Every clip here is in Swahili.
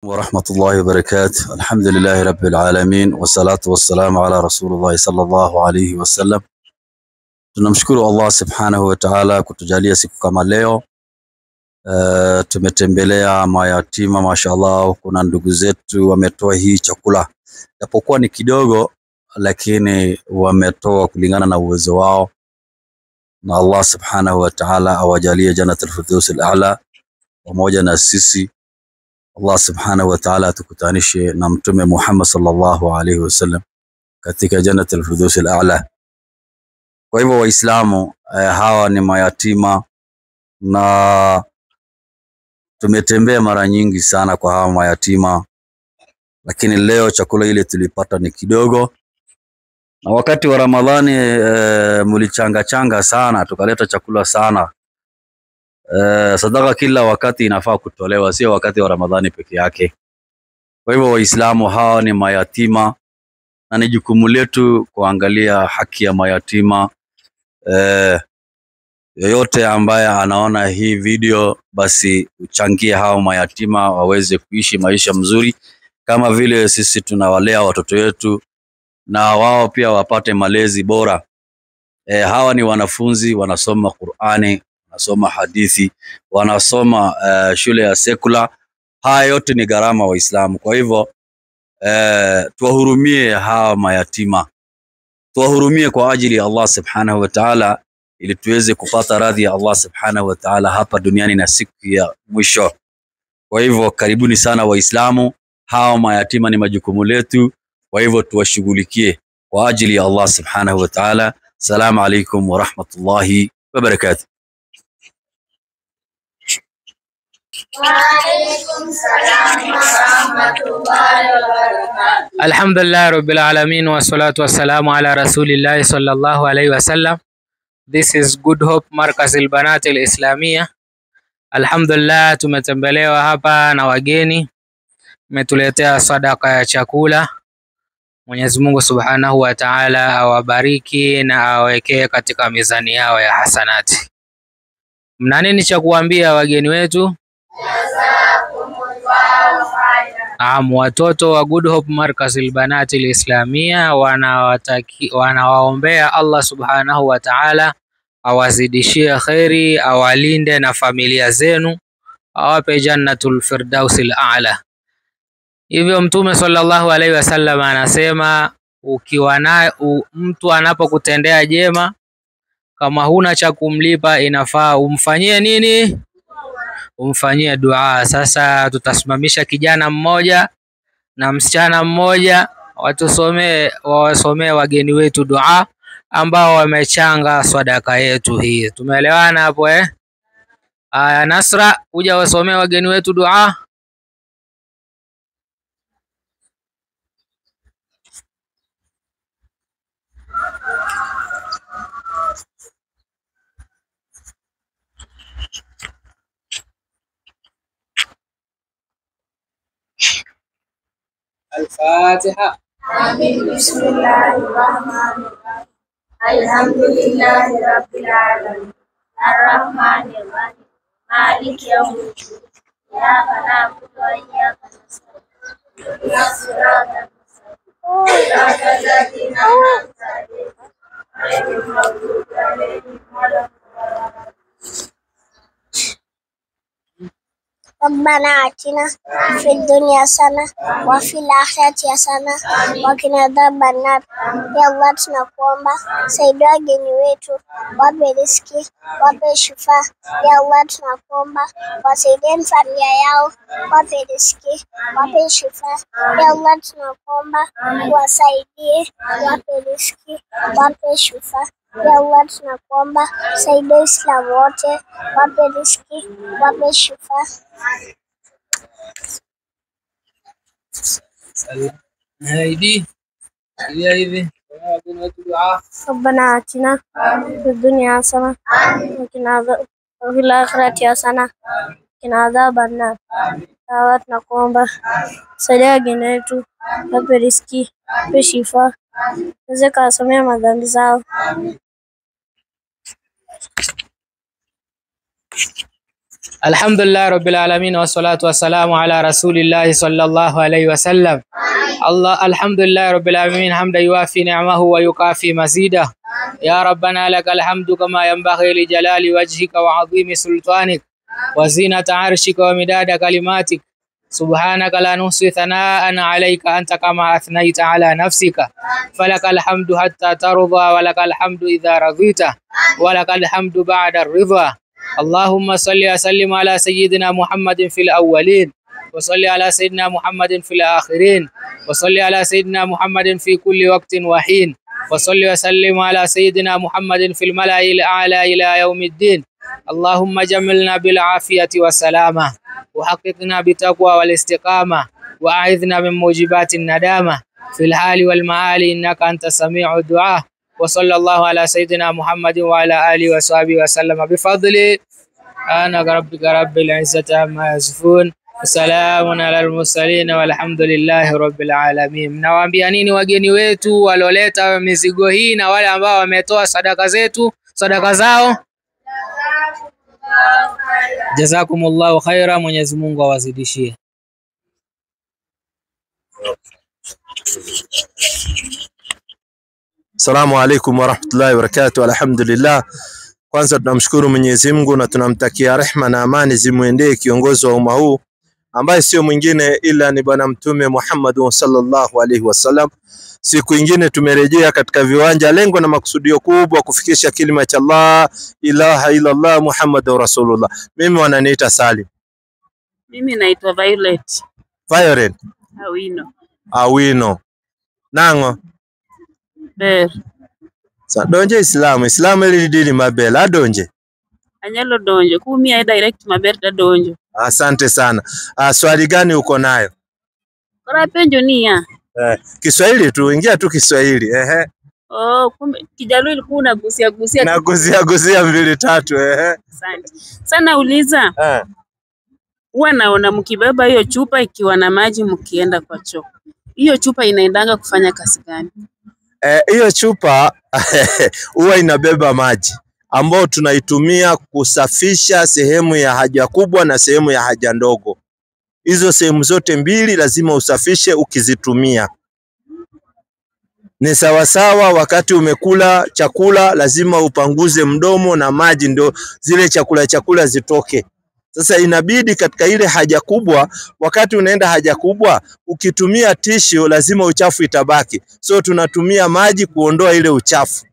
ورحمة الله وبركاته. الحمد لله رب العالمين والصلاة والسلام على رسول الله صلى الله عليه wasallam. Tunamshukuru Allah subhanahu wa ta'ala kutujalia siku kama leo. Tumetembelea mayatima, mashallah. Kuna ndugu zetu wametoa hii chakula, japokuwa ni kidogo, lakini wametoa kulingana na uwezo wao, na Allah subhanahu wa ta'ala awajalie jannatul firdaus al-a'la pamoja na sisi. Allah subhanahu wa ta'ala atukutanishe na mtume Muhammad sallallahu alaihi wasallam katika jannatul firdaus al-a'la. Kwa hivyo Waislamu, hawa ni mayatima, na tumetembea mara nyingi sana kwa hawa mayatima, lakini leo chakula ile tulipata ni kidogo. Na wakati wa Ramadhani mulichanga sana, tukaleta chakula sana. Sadaka kila wakati inafaa kutolewa, sio wakati wa Ramadhani peke yake. Kwa hivyo Waislamu, hawa ni mayatima, na ni jukumu letu kuangalia haki ya mayatima. Yoyote ambaye anaona hii video, basi uchangie hao mayatima waweze kuishi maisha mzuri kama vile sisi tunawalea watoto wetu, na wao pia wapate malezi bora. Hawa ni wanafunzi, wanasoma Qur'ani, wanasoma hadithi, wanasoma shule ya sekula. Haya yote ni gharama Waislamu. Kwa hivyo tuwahurumie hawa mayatima, tuwahurumie kwa ajili ya Allah subhanahu wa ta'ala, ili tuweze kupata radhi ya Allah subhanahu wa ta'ala hapa duniani na siku ya mwisho. Kwa hivyo karibuni sana Waislamu, hawa mayatima ni majukumu letu, kwa hivyo tuwashughulikie kwa ajili ya Allah subhanahu wa ta'ala. Assalamu alaikum wa rahmatullahi wa barakatuh. وعليكم السلام ورحمة الله وبركاته. الحمد لله رب العالمين والصلاة والسلام على رسول الله صلى الله عليه وسلم. This is Good Hope Markaz al-Banat al-Islamia. Alhamdulillah, tumetembelewa hapa na wageni, umetuletea sadaka ya chakula. Mwenyezi Mungu Subhanahu wa Ta'ala awabariki na awekee katika mizani yao ya hasanati. Mna nini cha kuambia wageni wetu? Watoto wa Good Hope Markaz al-Banat al-Islamia wanawaombea Allah Subhanahu wa Ta'ala awazidishie khairi, awalinde na familia zenu, awape jannatul firdaus al-a'la. Hivyo Mtume sallallahu alaihi wasallam anasema, mtu anapokutendea jema, kama huna cha kumlipa, inafaa umfanyie nini? Umfanyie dua. Sasa tutasimamisha kijana mmoja na msichana mmoja wasomee wageni wetu dua ambao wamechanga sadaka yetu hii. Tumeelewana hapo eh? Aya, Nasra, kuja wasomee wageni wetu dua. الفاتحة. آمين. بسم الله الرحمن الرحيم. الحمد لله رب العالمين الرحمن الرحيم مالك يوم الدين إياك نعبد وإياك نستعين اهدنا الصراط المستقيم صراط الذين أنعمت عليهم غير المغضوب عليهم ولا الضالين. ربنا آتنا في الدنيا حسنة وفي الآخرة حسنة وقنا عذاب النار. Ya Allah, tunakuomba saidia wageni wetu, wape riziki, wape shufaa. Ya Allah, tunakuomba wasaidie familia yao, wape riziki, wape shufaa. Ya Allah, tunakuomba wasaidie, wape riziki, wape shufaa. Ya Allah, tunakuomba saidia Uislamu wote, wape riziki, wape shufaa. هيدي hivi wageni wetu dua. ربنا آتنا في الدنيا حسنة وفي الآخرة حسنة وقنا عذاب النار. Ya Allah, tunakuomba saidia wageni wetu, wape riziki, wape shifaa, waweze kuwasamehe madhambi zao. Alhamdulillah rabbil alamin wassalatu wassalamu ala rasulillahi sallallahu alayhi wasallam. Alhamdulillah rabbil alamin hamda yuwafi ni'amahu wa yukafi mazida. Ya rabbana lakal hamdu kama yanbaghi li jalali wajhika wa 'azimi sultanik wa zinata 'arshika wa midada kalimatik. Subhanaka la nuhsi thana'an 'alayka anta kama athnayta 'ala nafsika. Falakal hamdu hatta tarda wa lakal hamdu idha radita wa lakal hamdu ba'da ar-ridha. Allahumma salli wa sallim ala sayyidina Muhammadin fil awwalin wa salli ala sayyidina Muhammadin fil akhirin wa salli ala sayyidina Muhammadin fi kulli waqtin wa hin wa salli wa sallim ala sayyidina Muhammadin fil mala'il a'la ila yawmiddin. Allahumma jammilna bil afiyati wa salama wa haqiqna bi taqwa wal istiqama wa a'idhna min mujibatin nadama fil hali wal ma'ali innaka anta sami'ud du'a. وصلى الله على سيدنا محمد وعلى آله وصحبه وسلم بفضله. أنا ربك رب العزة عما يصفون وسلام على المرسلين والحمد لله رب العالمين. Mnawaambia nini wageni wetu waloleta mizigo hii na wale ambao wametoa sadaka zao? Jazakumullahu khaira, Mwenyezi Mungu awazidishie. Assalamu alaikum warahmatullahi wabarakatuh. Alhamdulillah, kwanza tunamshukuru Mwenyezi Mungu na tunamtakia rehma na amani zimuendee kiongozi wa umma huu ambaye sio mwingine ila ni bwana mtume Muhammad sallallahu alaihi wasallam. Siku nyingine tumerejea katika viwanja, lengo na makusudio kubwa kufikisha kilima cha la ilaha illa Allah Muhammadur Rasulullah. Mimi wananiita Salim. Mimi naitwa Violet. Violet Awino nango Ber. Sa donje Islam ili dini mabela adonje. Anyalo donjo kumia direct maberta donjo. Asante sana. Swali gani uko nayo? Kora penjo nia. Kiswahili tu, ingia tu Kiswahili. Oh, kumbe Kijaluo ilikuwa unagusia Nagusia mbili tatu. Asante. Sana uliza. Huwa naona mkibeba hiyo chupa ikiwa na maji mkienda kwa choo. Hiyo chupa inaendanga kufanya kazi gani? Hiyo chupa huwa inabeba maji ambao tunaitumia kusafisha sehemu ya haja kubwa na sehemu ya haja ndogo. Hizo sehemu zote mbili lazima usafishe ukizitumia. Ni sawasawa wakati umekula chakula lazima upanguze mdomo na maji ndio zile chakula zitoke. Sasa inabidi katika ile haja kubwa, wakati unaenda haja kubwa, ukitumia tishu lazima uchafu itabaki. So tunatumia maji kuondoa ile uchafu.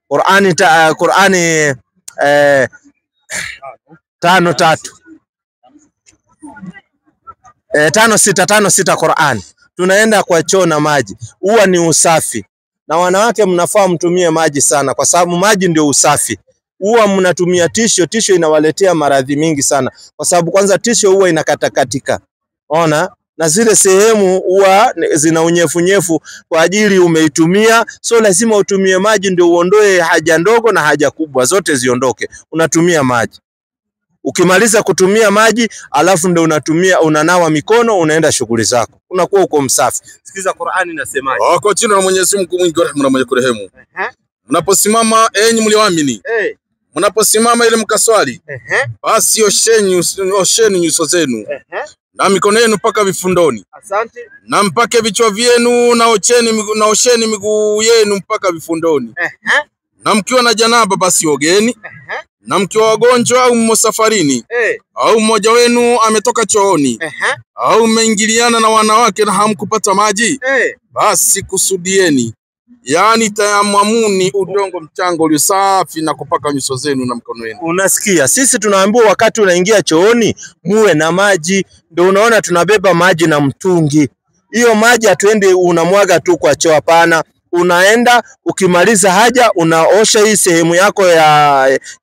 Qur'ani 5:6 Qur'an. Tunaenda kwa choo na maji. Huwa ni usafi. Na wanawake mnafaa mtumie maji sana kwa sababu maji ndio usafi. Huwa mnatumia tisho inawaletea maradhi mingi sana kwa sababu kwanza tisho huwa inakatakatika. Ona, na zile sehemu huwa zina unyefu kwa ajili umeitumia, so lazima utumie maji ndio uondoe haja ndogo na haja kubwa zote ziondoke. Unatumia maji. Ukimaliza kutumia maji alafu ndio unanawa mikono, unaenda shughuli zako. Unakuwa uko msafi. Sikiza Qur'ani inasemaje? Kwa jina la Mwenyezi Mungu mwingi wa rehema na mwenye kurehemu. Mnaposimama enyi mlioamini. Mnaposimama ile mkaswali. Basi osheni nyuso zenu. Na mikono yenu mpaka vifundoni. Asante. Na mpake vichwa vyenu na osheni miguu yenu mpaka vifundoni. Na mkiwa na janaba basi ogeni. Na mkiwa wagonjwa au mmo safarini. Au mmoja wenu ametoka chooni. Au mmeingiliana na wanawake na hamkupata maji. Basi kusudieni. Yani tayamamuni udongo mchanga ulio safi na kupaka nyuso zenu na mkono wenu. Unasikia? Sisi tunaambiwa wakati unaingia chooni muwe na maji. Ndio unaona tunabeba maji na mtungi. Hiyo maji hatuende unamwaga tu kwa choo, hapana. Unaenda ukimaliza haja unaosha hii sehemu yako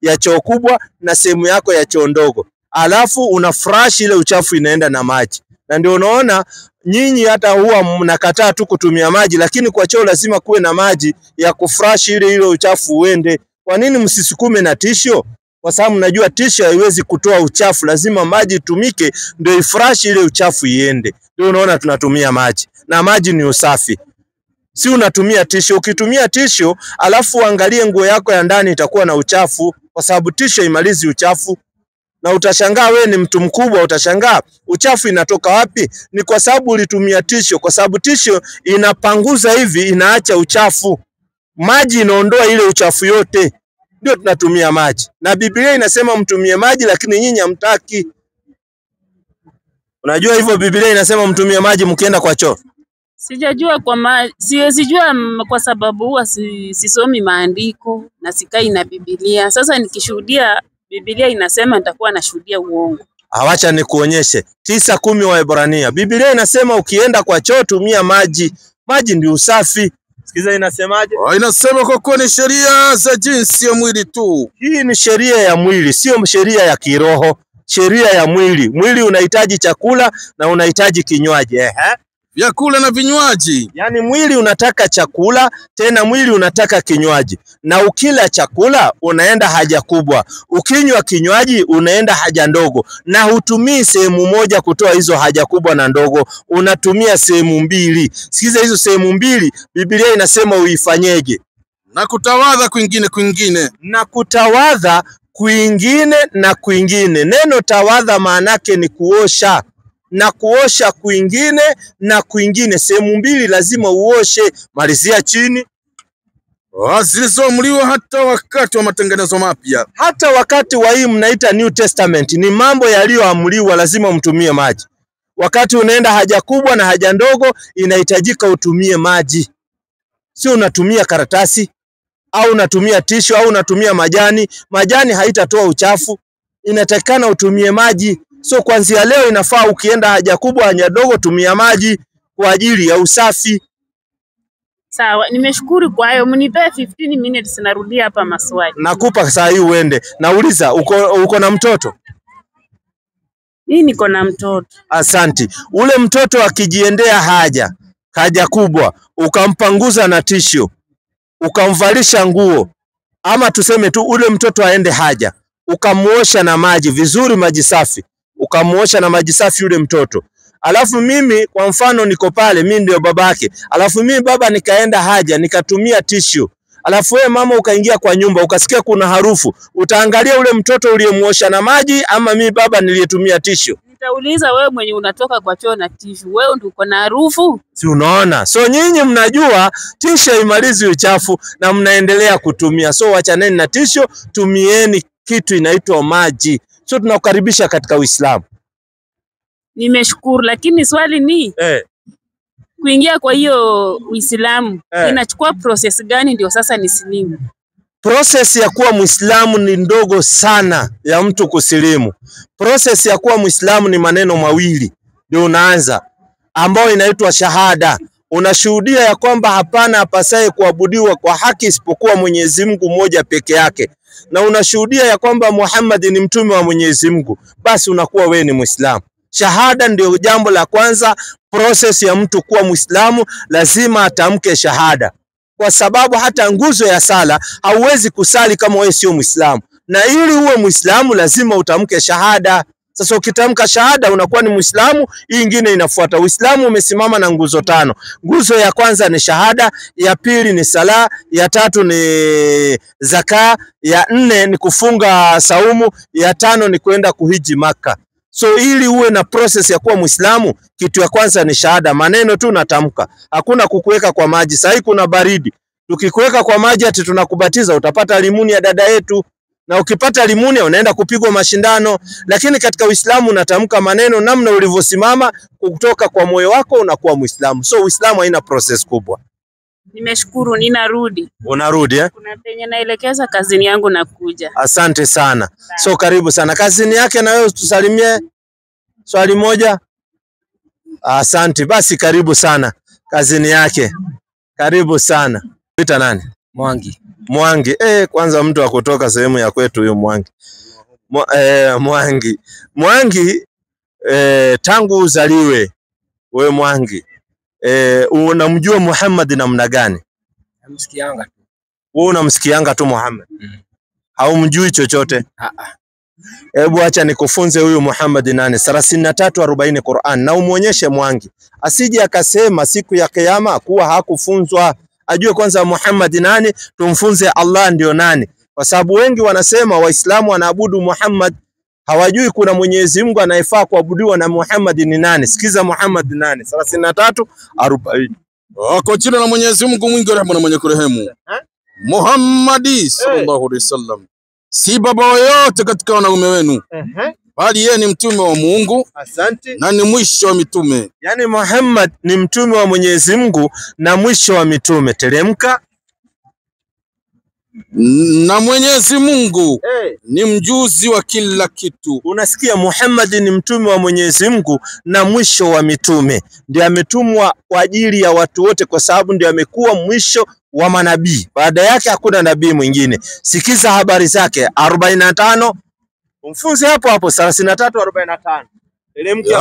ya choo kubwa na sehemu yako ya choo ndogo. Alafu unafresh ile uchafu inaenda na maji. Na ndio unaona nyinyi hata huwa mnakataa tu kutumia maji, lakini kwa choo lazima kuwe na maji ya kufresh ile uchafu uende. Kwa nini msisukume na tisho? Kwa sababu mnajua tisho haiwezi kutoa uchafu, lazima maji tumike ndio ifresh ile uchafu iende. Ndio unaona tunatumia maji. Na maji ni usafi. Si unatumia tisho. Ukitumia tisho alafu angalie nguo yako ya ndani itakuwa na uchafu kwa sababu tisho imalizi uchafu. Na utashangaa wewe ni mtu mkubwa, utashangaa uchafu inatoka wapi? Ni kwa sababu ulitumia tisho, kwa sababu tisho inapanguza hivi, inaacha uchafu. Maji inaondoa ile uchafu yote. Ndio tunatumia maji. Na Biblia inasema mtumie maji, lakini nyinyi hamtaki. Unajua hivyo Biblia inasema mtumie maji mkienda kwa choo? Sijajua siwezi jua kwa sababu huwa sisomi maandiko na sikai na Biblia. Sasa nikishuhudia Biblia inasema nitakuwa nashuhudia uongo. Awacha nikuonyeshe 9:10 wa Ibrania. Biblia inasema ukienda kwa choo tumia maji. Maji ndio usafi. Sikiza inasemaje? Inasema kwa kuwa ni sheria za jinsi ya mwili tu. Hii ni sheria ya mwili, sio sheria ya kiroho. Sheria ya mwili. Mwili unahitaji chakula na unahitaji kinywaji. Vyakula na vinywaji. Yaani mwili unataka chakula, tena mwili unataka kinywaji. Na ukila chakula unaenda haja kubwa. Ukinywa kinywaji unaenda haja ndogo. Na hutumii sehemu moja kutoa hizo haja kubwa na ndogo. Unatumia sehemu mbili. Sikiza hizo sehemu mbili, Biblia inasema uifanyeje? Na kutawadha kwingine. Na kutawadha kwingine na kwingine. Neno tawadha maanake ni kuosha. Na kuosha kwingine na kwingine. Sehemu mbili lazima uoshe. Malizia chini. Zilizoamriwa hata wakati wa matengenezo mapya. Hata wakati wa hii mnaita New Testament. Ni mambo yaliyoamriwa, lazima mtumie maji. Wakati unaenda haja kubwa na haja ndogo inahitajika utumie maji. Sio unatumia karatasi au unatumia tishu au unatumia majani. Majani haitatoa uchafu. Inatakikana utumie maji. So kuanzia leo inafaa ukienda haja kubwa haja ndogo tumia maji kwa ajili ya usafi. Sawa, nimeshukuru kwa hayo. Mnipe 15 minutes narudia hapa maswali. Nakupa saa hii uende. Nauliza uko na mtoto? Mimi niko na mtoto. Asanti. Ule mtoto akijiendea haja kubwa, ukampanguza na tishu, ukamvalisha nguo, ama tuseme tu ule mtoto aende haja, ukamuosha na maji vizuri, maji safi, ukamuosha na maji safi ule mtoto. Alafu mimi kwa mfano niko pale, mimi ndio babake. Alafu mimi baba nikaenda haja, nikatumia tishu. Alafu wewe mama ukaingia kwa nyumba, ukasikia kuna harufu. Utaangalia ule mtoto uliyemuosha na maji ama mimi baba niliyetumia tishu? Nitauliza wewe mwenye unatoka kwa choo na tishu. Wewe ndio uko na harufu? Si unaona? So nyinyi mnajua tishu haimalizi uchafu na mnaendelea kutumia. So wachaneni na tishu, tumieni kitu inaitwa maji. So tunakukaribisha katika Uislamu. Nimeshukuru, lakini swali ni kuingia kwa hiyo Uislamu inachukua process gani ndio sasa nisilimu? Process ya kuwa Muislamu ni ndogo sana ya mtu kusilimu. Process ya kuwa Muislamu ni maneno mawili ndio unaanza, ambao inaitwa shahada. Unashuhudia ya kwamba hapana apasaye kuabudiwa kwa haki isipokuwa Mwenyezi Mungu mmoja peke yake, na unashuhudia ya kwamba Muhammad ni mtume wa Mwenyezi Mungu, basi unakuwa wewe ni Muislamu. Shahada ndio jambo la kwanza. Process ya mtu kuwa Muislamu lazima atamke shahada, kwa sababu hata nguzo ya sala hauwezi kusali kama wewe sio Muislamu, na ili uwe Muislamu lazima utamke shahada. Sasa ukitamka shahada unakuwa ni Muislamu, hii nyingine inafuata. Uislamu umesimama na nguzo 5. Nguzo ya kwanza ni shahada, ya pili ni sala, ya tatu ni zaka, ya 4 ni kufunga saumu, ya 5 ni kwenda kuhiji Maka. So ili uwe na process ya kuwa Muislamu, kitu ya kwanza ni shahada. Maneno tu natamka, hakuna kukuweka kwa maji. Sasa kuna baridi, tukikuweka kwa maji ati tunakubatiza, utapata limuni ya dada yetu, na ukipata limuni unaenda kupigwa mashindano. Lakini katika Uislamu unatamka maneno namna ulivyosimama kutoka kwa moyo wako, unakuwa Muislamu. So Uislamu haina process kubwa. Nimeshukuru, ninarudi. Unarudi Kuna penye naelekeza kazini yangu na kuja. Asante sana. So karibu sana kazini yake, na wewe tusalimie swali moja. Asante, basi karibu sana kazini yake. Karibu sana. Pita nani? Mwangi. Mwangi. Kwanza mtu wa kutoka sehemu ya kwetu huyo Mwangi. Mwangi. Mwangi tangu uzaliwe wewe Mwangi, unamjua Muhammad namna gani? Namsikianga tu. Wewe unamsikianga tu Muhammad? Haumjui chochote? Hebu acha nikufunze huyu Muhammad nani. 33:40 Qur'an, na umuonyeshe Mwangi asije akasema siku ya kiyama kuwa hakufunzwa. Ajue kwanza Muhammad nani, tumfunze Allah ndio nani, kwa sababu wengi wanasema Waislamu wanaabudu Muhammad hawajui kuna Mwenyezi Mungu anayefaa kuabudiwa na Muhammad ni nani. Sikiza Muhammad ni nani? 33:40. Kwa jina la Mwenyezi Mungu mwingi wa rehema na mwenye kurehemu. Muhammadi sallallahu alaihi wasallam si baba yote katika wanaume wenu, bali yeye ni mtume wa Mungu. Asante. Na ni mwisho wa mitume. Yani Muhammad ni mtume wa Mwenyezi Mungu na mwisho wa mitume. Teremka. Na Mwenyezi Mungu ni mjuzi wa kila kitu. Unasikia, Muhammad ni mtume wa Mwenyezi Mungu na mwisho wa mitume. Ndiye ametumwa kwa ajili ya watu wote, kwa sababu ndiye amekuwa mwisho wa manabii. Baada yake hakuna nabii mwingine. Sikiza habari zake 45. Mfunze hapo hapo 33:45.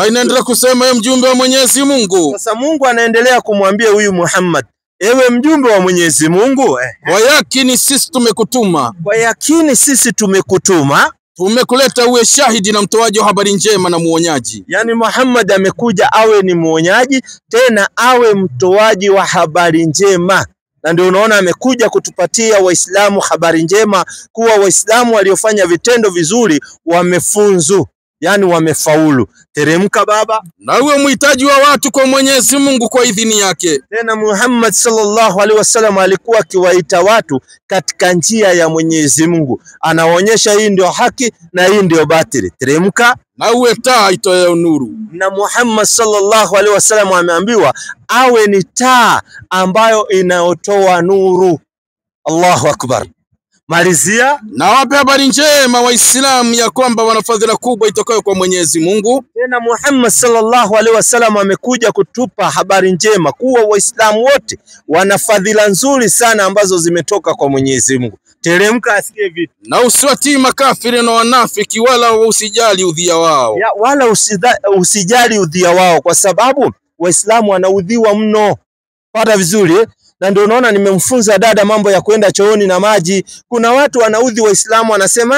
Inaendelea kusema yeye mjumbe wa Mwenyezi Mungu. Sasa Mungu anaendelea kumwambia huyu Muhammad, ewe mjumbe wa Mwenyezi Mungu, kwa yakini sisi tumekutuma. Kwa yakini sisi tumekutuma. Tumekuleta uwe shahidi na mtoaji wa habari njema na muonyaji. Yani Muhammad amekuja awe ni muonyaji, tena awe mtoaji wa habari njema. Na ndio unaona amekuja kutupatia Waislamu habari njema, kuwa Waislamu waliofanya vitendo vizuri wamefunzu, yani wamefaulu. Teremka baba. Na uwe mhitaji wa watu kwa Mwenyezi Mungu kwa idhini yake. Tena Muhammad sallallahu alaihi wasallam alikuwa akiwaita watu katika njia ya Mwenyezi Mungu, anaonyesha hii ndio haki na hii ndio batili. Teremka. Na uwe taa itoayo nuru. Na Muhammad sallallahu alaihi wasallam ameambiwa awe ni taa ambayo inayotoa nuru. Allahu akbar. Malizia. Na wape habari njema Waislamu ya kwamba wana fadhila kubwa itokayo kwa Mwenyezi Mungu. Tena Muhammad sallallahu alaihi wasallam amekuja kutupa habari njema kuwa Waislamu wote wana fadhila nzuri sana ambazo zimetoka kwa Mwenyezi Mungu. Teremka asikie vitu. Na usiwatii makafiri na wanafiki, wala usijali udhia wao. Wala usijali udhia wao, kwa sababu Waislamu wanaudhiwa mno. Pata vizuri Na ndio unaona nimemfunza dada mambo ya kwenda chooni na maji. Kuna watu wanaudhi Waislamu, wanasema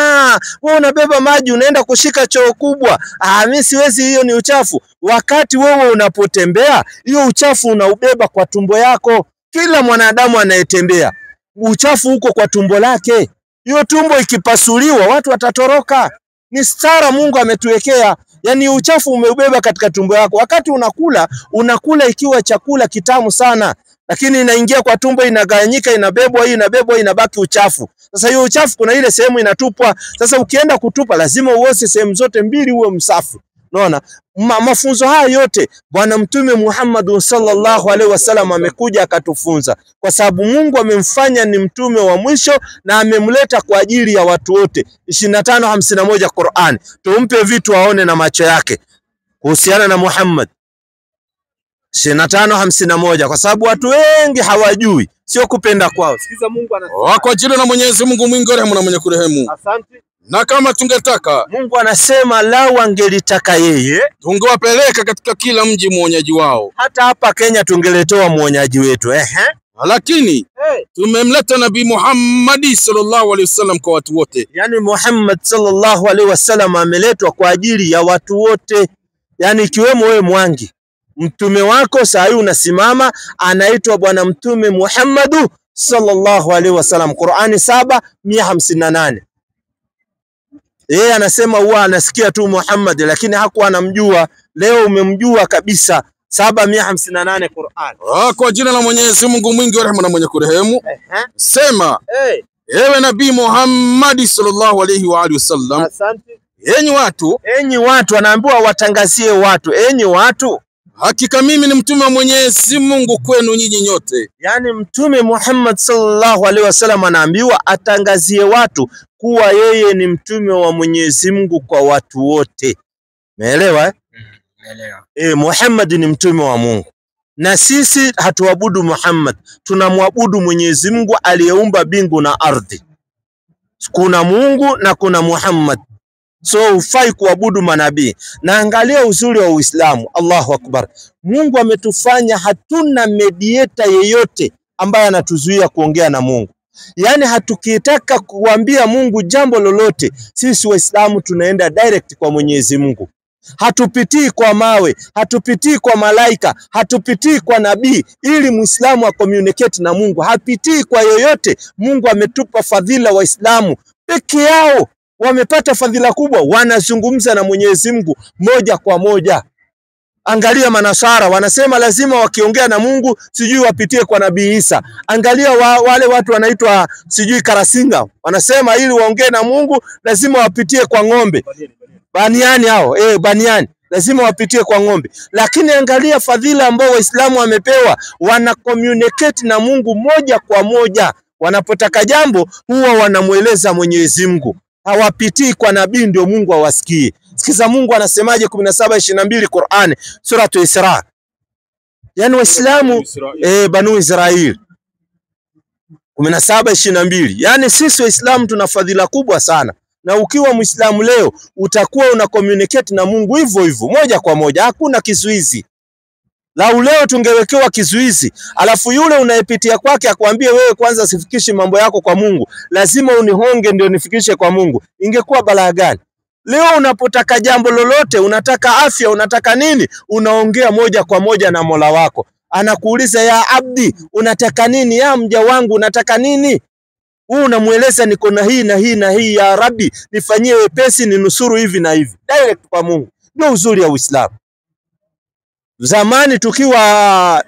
wewe unabeba maji unaenda kushika choo kubwa. Mimi siwezi, hiyo ni uchafu. Wakati wewe unapotembea, hiyo uchafu unaubeba kwa tumbo yako. Kila mwanadamu anayetembea, uchafu uko kwa tumbo lake. Hiyo tumbo ikipasuliwa watu watatoroka. Ni stara Mungu ametuwekea. Yani uchafu umeubeba katika tumbo yako. Wakati unakula ikiwa chakula kitamu sana, lakini inaingia kwa tumbo, inagawanyika, inabebwa, inabaki uchafu. Sasa hiyo uchafu kuna ile sehemu inatupwa. Sasa ukienda kutupa lazima uoshe sehemu zote mbili uwe msafi. Unaona? Mafunzo haya yote Bwana Mtume Muhammad sallallahu alaihi wasallam amekuja akatufunza, kwa sababu Mungu amemfanya ni mtume wa mwisho na amemleta kwa ajili ya watu wote. 25:51 Qur'an. Tumpe vitu aone na macho yake kuhusiana na Muhammad. 25:51 kwa sababu watu wengi hawajui, sio kupenda kwao. Sikiza Mungu anasema. Kwa jina la Mwenyezi Mungu mwingi wa rehema na mwenye kurehemu. Asante. Na kama tungetaka, Mungu anasema lau angelitaka yeye, tungewapeleka katika kila mji muonyaji wao. Hata hapa Kenya tungeletoa muonyaji wetu. Lakini tumemleta Nabii Muhammad sallallahu alaihi wasallam kwa watu wote. Yani Muhammad sallallahu alaihi wasallam ameletwa kwa ajili ya watu wote. Yani ikiwemo wewe Mwangi. Mtume wako saa hii unasimama anaitwa Bwana Mtume Muhammad sallallahu alaihi wasallam. Qur'ani 7:158. Yeye anasema huwa anasikia tu Muhammad lakini hakuwa anamjua. Leo umemjua kabisa. 7:158 Qur'an. Kwa jina la Mwenyezi Mungu mwingi wa rehema na mwenye kurehemu. Sema, ewe Nabii Muhammad sallallahu alaihi wa alihi wasallam. Asante. Enyi watu anaambiwa watangazie watu. Enyi watu, hakika mimi ni mtume wa Mwenyezi Mungu kwenu nyinyi nyote. Yani Mtume Muhammad sallallahu alaihi wasallam anaambiwa atangazie watu kuwa yeye ni mtume wa Mwenyezi Mungu kwa watu wote. Umeelewa? Umeelewa. Muhammad ni mtume wa Mungu. Na sisi hatuabudu Muhammad, tunamwabudu Mwenyezi Mungu aliyeumba bingu na ardhi. Kuna Mungu na kuna Muhammad. So ufai kuabudu manabii. Na angalia uzuri wa Uislamu. Allahu Akbar. Mungu ametufanya hatuna mediator yeyote ambaye anatuzuia kuongea na Mungu. Yani hatukitaka kuambia Mungu jambo lolote, sisi Waislamu tunaenda direct kwa Mwenyezi Mungu. Hatupitii kwa mawe, hatupitii kwa malaika, hatupitii kwa nabii ili Muislamu communicate na Mungu. Hapitii kwa yoyote. Mungu ametupa fadhila Waislamu peke yao wamepata fadhila kubwa, wanazungumza na Mwenyezi Mungu moja kwa moja. Angalia manasara wanasema lazima wakiongea na Mungu sijui wapitie kwa Nabii Isa. Angalia wale watu wanaitwa sijui Karasinga wanasema ili waongee na Mungu lazima wapitie kwa ng'ombe. Baniani hao, baniani lazima wapitie kwa ng'ombe. Lakini angalia fadhila ambao Waislamu wamepewa, wana communicate na Mungu moja kwa moja. Wanapotaka jambo huwa wanamueleza Mwenyezi Mungu. Hawapitii kwa nabii ndio Mungu awasikie. Sikiza Mungu anasemaje 17:22 Qur'an, sura Isra. Yani Waislamu Banu Israil 17:22. Yani sisi Waislamu tuna fadhila kubwa sana. Na ukiwa Muislamu leo utakuwa una communicate na Mungu hivyo hivyo moja kwa moja, hakuna kizuizi. Lau leo tungewekewa kizuizi, alafu yule unayepitia kwake akwambie wewe kwanza sifikishi mambo yako kwa Mungu, lazima unihonge ndio nifikishe kwa Mungu, ingekuwa balaa gani? Leo unapotaka jambo lolote, unataka afya, unataka nini, unaongea moja kwa moja na Mola wako. Anakuuliza ya abdi, unataka nini? Ya mja wangu, unataka nini? Unamueleza niko na hii na hii na hii, ya Rabbi nifanyie wepesi, ninusuru hivi na hivi. Direct kwa Mungu. Ndio uzuri ya Uislamu. Zamani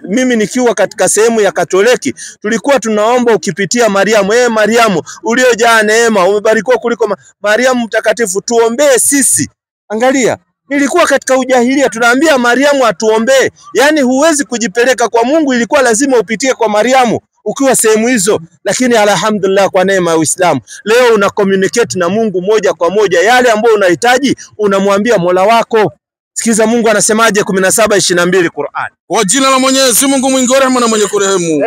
mimi nikiwa katika sehemu ya Katoliki, tulikuwa tunaomba ukipitia Mariamu, Mariamu uliojaa neema, umebarikiwa kuliko Mariamu mtakatifu, tuombee sisi. Angalia, nilikuwa katika ujahilia tunaambia Mariamu atuombee. Yani huwezi kujipeleka kwa Mungu, ilikuwa lazima upitie kwa Mariamu ukiwa sehemu hizo. Lakini alhamdulillah kwa neema ya Uislamu, leo una communicate na Mungu moja kwa moja, yale ambayo unahitaji unamwambia Mola wako. Sikiza Mungu anasemaje 17:22 Qur'an. Kwa jina la Mwenyezi Mungu mwingi wa rehema na mwenye kurehemu.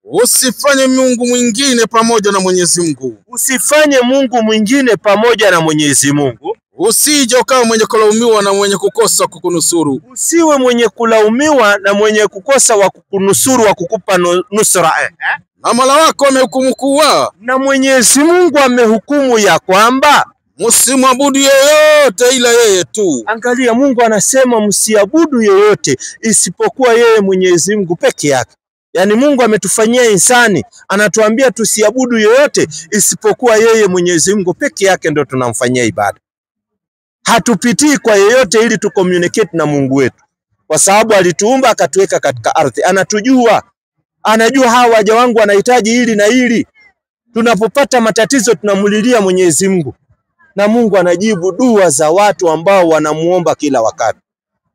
Usifanye Mungu mwingine pamoja na Mwenyezi Mungu. Usifanye Mungu mwingine pamoja na Mwenyezi Mungu. Usije ukawa mwenye kulaumiwa na mwenye kukosa kukunusuru. Usiwe mwenye kulaumiwa na mwenye kukosa wa kukunusuru, wa kukupa nusra. Na Mola wako amehukumu kuwa, na Mwenyezi Mungu amehukumu ya kwamba msimwabudu yeyote ila yeye tu. Angalia, Mungu anasema msiabudu yeyote isipokuwa yeye Mwenyezi Mungu peke yake. Yani Mungu ametufanyia insani, anatuambia tusiabudu yeyote isipokuwa yeye Mwenyezi Mungu peke yake ndio tunamfanyia ibada. Hatupitii kwa yeyote ili tucommunicate na Mungu wetu. Kwa sababu alituumba akatuweka katika ardhi. Anatujua. Anajua hawa waja wangu wanahitaji hili na hili. Tunapopata matatizo tunamulilia Mwenyezi Mungu. Na Mungu anajibu dua za watu ambao wanamuomba kila wakati.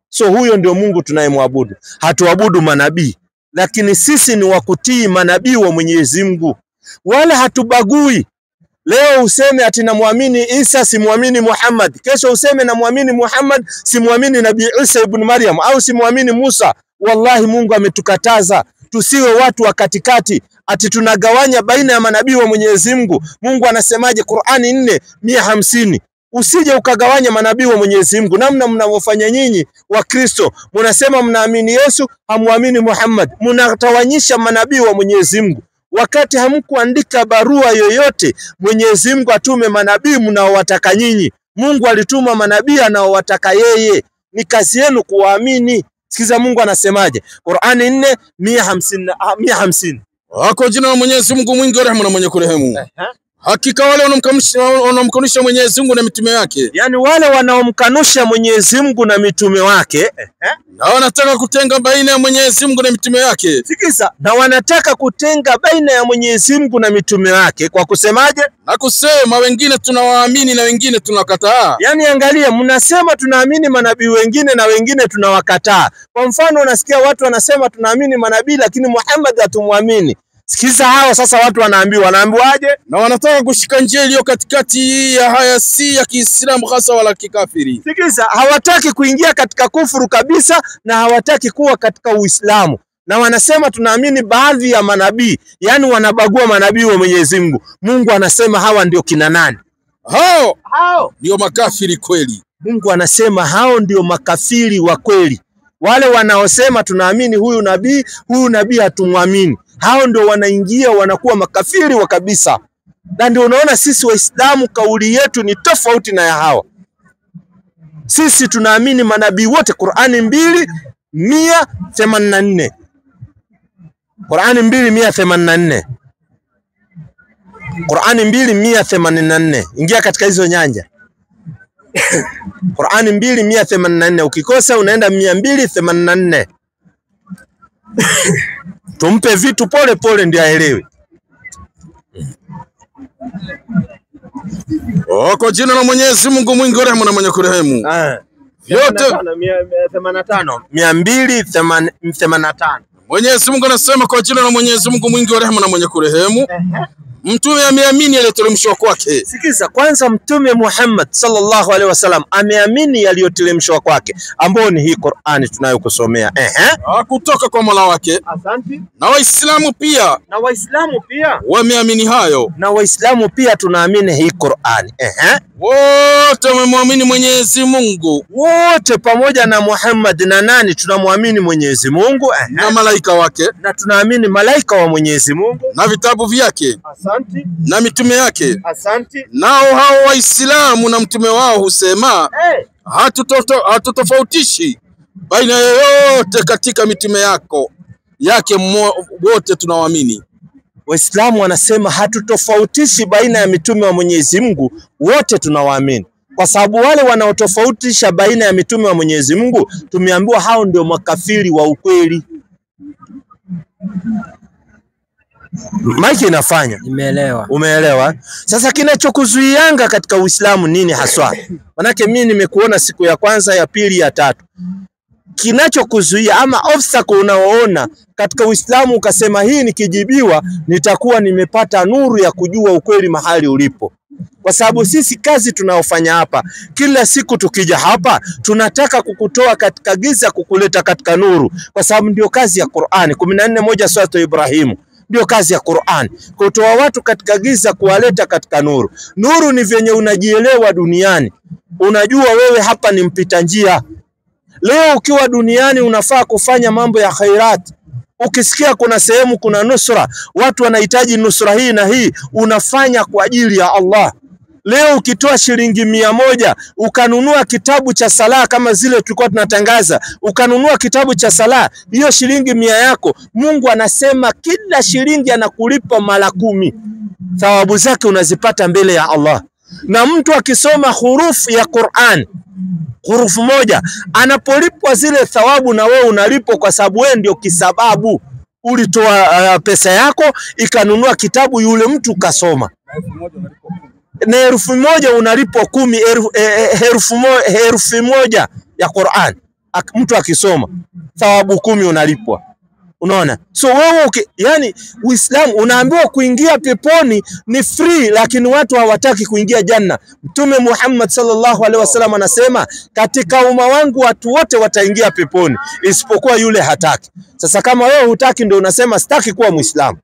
So huyo ndio Mungu tunayemwabudu. Hatuabudu manabii, lakini sisi ni wakutii manabii wa Mwenyezi Mungu. Wala hatubagui. Leo useme ati namwamini Isa simwamini Muhammad. Kesho useme namwamini Muhammad simwamini Nabii Isa ibn Maryam au simwamini Musa. Wallahi Mungu ametukataza tusiwe watu wa katikati ati tunagawanya baina ya manabii wa Mwenyezi Mungu. Mungu anasemaje Qur'ani 4:150? Usije ukagawanya manabii wa Mwenyezi Mungu namna mnavyofanya nyinyi wa Kristo. Mnasema mnaamini Yesu, hamuamini Muhammad. Mnatawanyisha manabii wa Mwenyezi Mungu. Wakati hamkuandika barua yoyote Mwenyezi Mungu atume manabii mnaowataka nyinyi. Mungu alituma manabii anaowataka yeye. Ni kazi yenu kuwaamini. Sikiza Mungu anasemaje Qur'ani 4:150. Kwa jina la Mwenyezi Mungu mwingi wa rehema na mwenye kurehemu. Hakika wale wanaomkanusha Mwenyezi Mungu na mitume wake, yani wale wanaomkanusha Mwenyezi Mungu na mitume wake, na wanataka kutenga baina ya Mwenyezi Mungu na mitume wake. Sikiza, na wanataka kutenga baina ya Mwenyezi Mungu na mitume wake kwa kusemaje? Na kusema wengine tunawaamini na wengine tunawakataa. Yani angalia, mnasema tunaamini manabii wengine na wengine tunawakataa. Kwa mfano unasikia watu wanasema tunaamini manabii lakini Muhammad hatumwamini. Sikiza hao sasa watu wanaambiwaje? Na wanataka kushika njia iliyo katikati ya haya, si ya Kiislamu hasa wala kikafiri. Sikiza, hawataki kuingia katika kufuru kabisa na hawataki kuwa katika Uislamu. Na wanasema tunaamini baadhi ya manabii, yani wanabagua manabii wa Mwenyezi Mungu. Mungu anasema hawa ndio kina nani? Hao ndio makafiri kweli. Mungu anasema hao ndio makafiri wa kweli. Wale wanaosema tunaamini huyu nabii hatumwamini. Hao ndio wanaingia wanakuwa makafiri wa kabisa. Na ndio unaona sisi Waislamu kauli yetu ni tofauti na ya hao. Sisi tunaamini manabii wote. Qur'ani 2:184. Qur'ani 2:184. Qur'ani 2 184. Ingia katika hizo nyanja. Qur'ani 2 184. Ukikosa unaenda 284. Tumpe vitu pole pole ndio aelewe. Kwa jina la Mwenyezi Mungu mwingi wa rehema na mwenye kurehemu. Yote 85 285. Mwenyezi Mungu anasema kwa jina la Mwenyezi Mungu mwingi wa rehema na mwenye kurehemu. Mtume ameamini yaliyoteremshwa kwake. Sikiza kwanza, Mtume Muhammad sallallahu alaihi wasallam ameamini yaliyoteremshwa kwake, ambao ni hii Qur'ani tunayokusomea. Kutoka kwa Mola wake. Asante. Na Waislamu pia wameamini hayo. Na Waislamu pia tunaamini hii Qur'ani. Wote wamemwamini Mwenyezi Mungu. Wote pamoja na Muhammad na nani tunamwamini Mwenyezi Mungu. Na malaika wake. Na tunaamini malaika wa Mwenyezi Mungu. Na vitabu vyake. Asante. Na mitume yake. Asante. Nao hao Waislamu na mtume wao husema hatutofautishi baina yoyote katika mitume yake wote tunawaamini. Waislamu wanasema hatutofautishi baina ya mitume wa Mwenyezi Mungu, wote tunawaamini. Kwa sababu wale wanaotofautisha baina ya mitume wa Mwenyezi Mungu tumeambiwa hao ndio makafiri wa ukweli. Mike inafanya. Nimeelewa. Umeelewa? Sasa kinachokuzuianga katika Uislamu nini haswa? Manake mimi nimekuona siku ya kwanza, ya pili, ya tatu. Kinachokuzuia ama obstacle unaoona katika Uislamu ukasema hii nikijibiwa nitakuwa nimepata nuru ya kujua ukweli mahali ulipo. Kwa sababu sisi kazi tunaofanya hapa, kila siku tukija hapa tunataka kukutoa katika giza kukuleta katika nuru, kwa sababu ndio kazi ya Qur'ani. 14:1 Sura Ibrahimu. Ndio kazi ya Qur'an, kutoa watu katika giza kuwaleta katika nuru. Nuru ni venye unajielewa duniani. Unajua wewe hapa ni mpita njia. Leo ukiwa duniani unafaa kufanya mambo ya khairat. Ukisikia kuna sehemu kuna nusra, watu wanahitaji nusra hii na hii, unafanya kwa ajili ya Allah. Leo ukitoa shilingi 100 ukanunua kitabu cha sala kama zile tulikuwa tunatangaza, ukanunua kitabu cha sala, hiyo shilingi 100 yako, Mungu anasema kila shilingi anakulipa mara 10. Thawabu zake unazipata mbele ya Allah. Na mtu akisoma hurufu ya Qur'an, hurufu moja, anapolipwa zile thawabu na wewe unalipwa, kwa sababu wewe ndio kisababu. Ulitoa pesa yako ikanunua kitabu, yule mtu kasoma. Na herufi moja unalipwa 10, herufi moja ya Qur'an. Mtu akisoma thawabu 10 unalipwa. Unaona? So wewe yani Uislamu unaambiwa kuingia peponi ni free, lakini watu hawataki kuingia janna. Mtume Muhammad sallallahu alaihi wasallam anasema katika umma wangu watu wote wataingia peponi isipokuwa yule hataki. Sasa kama wewe hutaki ndio unasema sitaki kuwa Muislamu.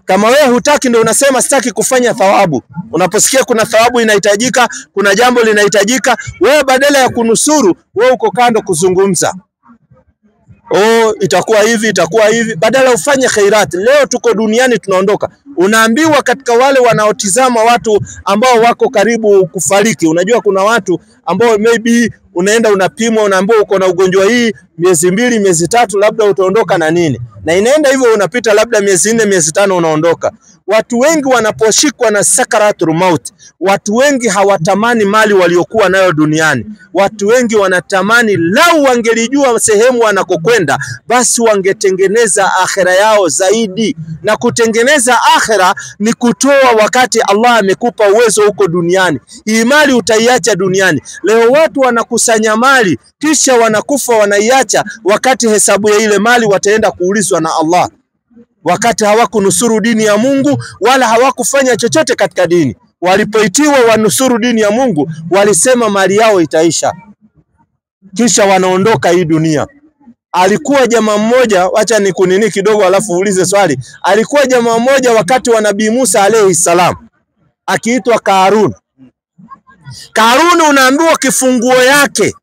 Kama wewe hutaki ndio unasema sitaki kufanya thawabu. Unaposikia kuna thawabu inahitajika, kuna jambo linahitajika, wewe badala ya kunusuru, wewe uko kando kuzungumza. Itakuwa hivi, badala ufanye khairat. Leo tuko duniani tunaondoka. Unaambiwa katika wale wanaotizama watu ambao wako karibu kufariki. Unajua kuna watu ambao maybe unaenda unapimwa, unaambiwa uko na ugonjwa hii, miezi 2, miezi 3 labda utaondoka na nini. Na inaenda hivyo, unapita labda miezi 4, miezi 5 unaondoka. Watu wengi wanaposhikwa na sakaratul maut, watu wengi hawatamani mali waliokuwa nayo duniani. Watu wengi wanatamani lau wangelijua sehemu wanakokwenda, basi wangetengeneza akhira yao zaidi. Na kutengeneza akhira ni kutoa wakati Allah amekupa uwezo huko duniani. Hii mali utaiacha duniani. Leo watu wanakusanya mali kisha wanakufa wanaiacha, wakati hesabu ya ile mali wataenda kuulizwa na Allah. Wakati hawakunusuru dini ya Mungu wala hawakufanya chochote katika dini. Walipoitiwa wanusuru dini ya Mungu, walisema mali yao itaisha, kisha wanaondoka hii dunia. Alikuwa jamaa mmoja, acha nikunini kidogo alafu uulize swali. Alikuwa jamaa mmoja wakati wa Nabii Musa alayhi salam, akiitwa Karun. Karun unaambiwa kifunguo yake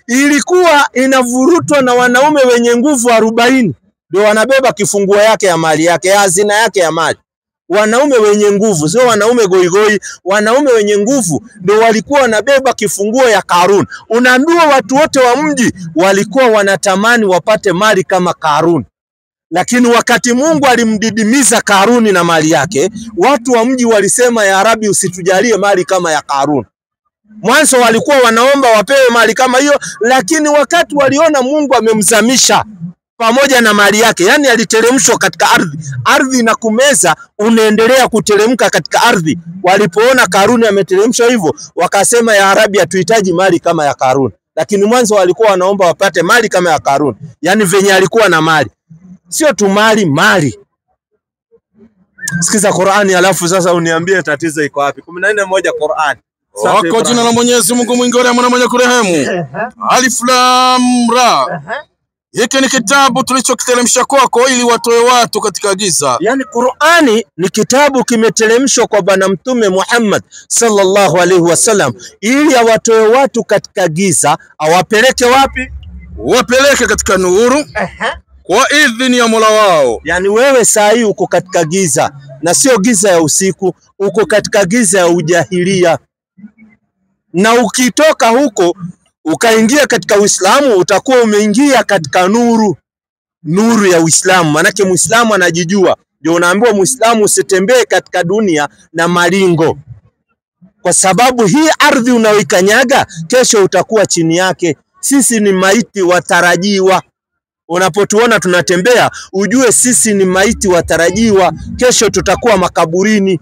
ilikuwa inavurutwa na wanaume wenye nguvu 40. Ndio wanabeba kifunguo yake ya mali yake, ya hazina yake ya mali. Wanaume wenye nguvu, sio wanaume goigoi, wanaume wenye nguvu ndio walikuwa wanabeba kifunguo ya Karun. Unaambiwa watu wote wa mji walikuwa wanatamani wapate mali kama Karun. Lakini wakati Mungu alimdidimiza Karuni na mali yake, watu wa mji walisema, ya Rabbi, usitujalie mali kama ya Karuni. Mwanzo walikuwa wanaomba wapewe mali kama hiyo, lakini wakati waliona Mungu amemzamisha pamoja na mali yake, yani aliteremshwa katika ardhi, ardhi na kumeza, unaendelea kuteremka katika ardhi. Walipoona Karuni ameteremshwa hivyo, wakasema, ya Rabbi, hatuhitaji mali kama ya Karuni. Lakini mwanzo walikuwa wanaomba wapate mali kama ya Karuni, yani venye alikuwa na mali, sio tu mali. Sikiza Qur'ani alafu sasa uniambie tatizo iko wapi. 14:1 Qur'ani. Kwa jina la Mwenyezi Mungu mwingi wa rehema na mwenye kurehemu. Alif Lam Ra. Hiki ni kitabu tulichokiteremsha kwako ili watoe watu katika giza. Yani Qur'ani ni kitabu kimeteremshwa kwa Bwana Mtume Muhammad sallallahu alaihi wasallam ili awatoe watu katika giza, awapeleke wapi? Wapeleke katika nuru. Kwa idhini ya Mola wao. Yani wewe saa hii uko katika giza, na sio giza ya usiku, uko katika giza ya ujahilia. Na ukitoka huko ukaingia katika Uislamu, utakuwa umeingia katika nuru ya Uislamu. Manake Muislamu anajijua. Ndio unaambiwa Muislamu usitembee katika dunia na malingo, kwa sababu hii ardhi unaoikanyaga kesho utakuwa chini yake. Sisi ni maiti watarajiwa. Unapotuona tunatembea, ujue sisi ni maiti watarajiwa, kesho tutakuwa makaburini.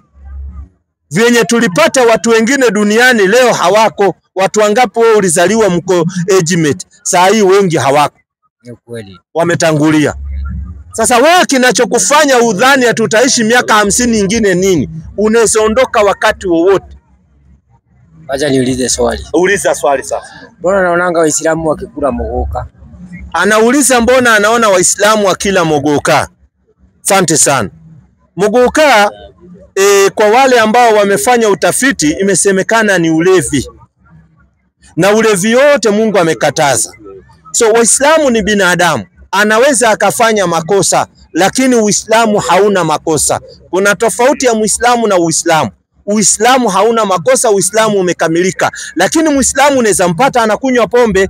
Vyenye tulipata watu wengine duniani leo hawako. Watu wangapi wewe ulizaliwa mko ejimate, saa hii wengi hawako, Ni kweli. wametangulia. Sasa wewe kinachokufanya udhani hatutaishi miaka 50 nyingine nini? Unaweza ondoka wakati wowote. Acha niulize swali. Uliza swali sasa. Mbona naonanga Waislamu wakikula mogoka? Anauliza mbona anaona Waislamu wakila mogoka. Asante sana. Mogoka kwa wale ambao wamefanya utafiti imesemekana ni ulevi. Na ulevi yote Mungu amekataza. So Waislamu ni binadamu. Anaweza akafanya makosa, lakini Uislamu hauna makosa. Kuna tofauti ya Muislamu na Uislamu. Uislamu hauna makosa, Uislamu umekamilika. Lakini Muislamu unaweza mpata anakunywa pombe.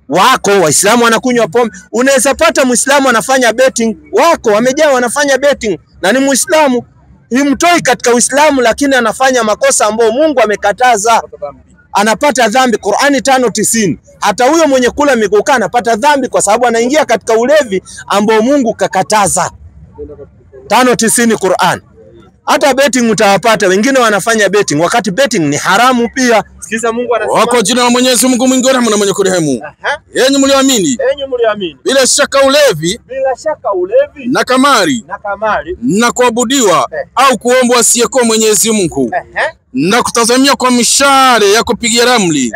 Wako Waislamu wanakunywa pombe. Unaweza pata Muislamu anafanya betting. Wako wamejaa wanafanya betting na ni Muislamu. Himtoi katika Uislamu, lakini anafanya makosa ambayo Mungu amekataza. Anapata dhambi. Qur'ani 5:90. Hata huyo mwenye kula miguka anapata dhambi kwa sababu anaingia katika ulevi ambao Mungu kakataza. 5:90 Qur'an. Hata betting utawapata wengine wanafanya betting wakati betting ni haramu pia. Sikiza Mungu anasema, Kwa jina la Mwenyezi Mungu mwingi wa rehema na mwenye kurehemu. Yenye mlioamini. Bila shaka ulevi na kamari na kuabudiwa au kuombwa asiyekuwa Mwenyezi Mungu na kutazamia kwa mishale ya kupigia ramli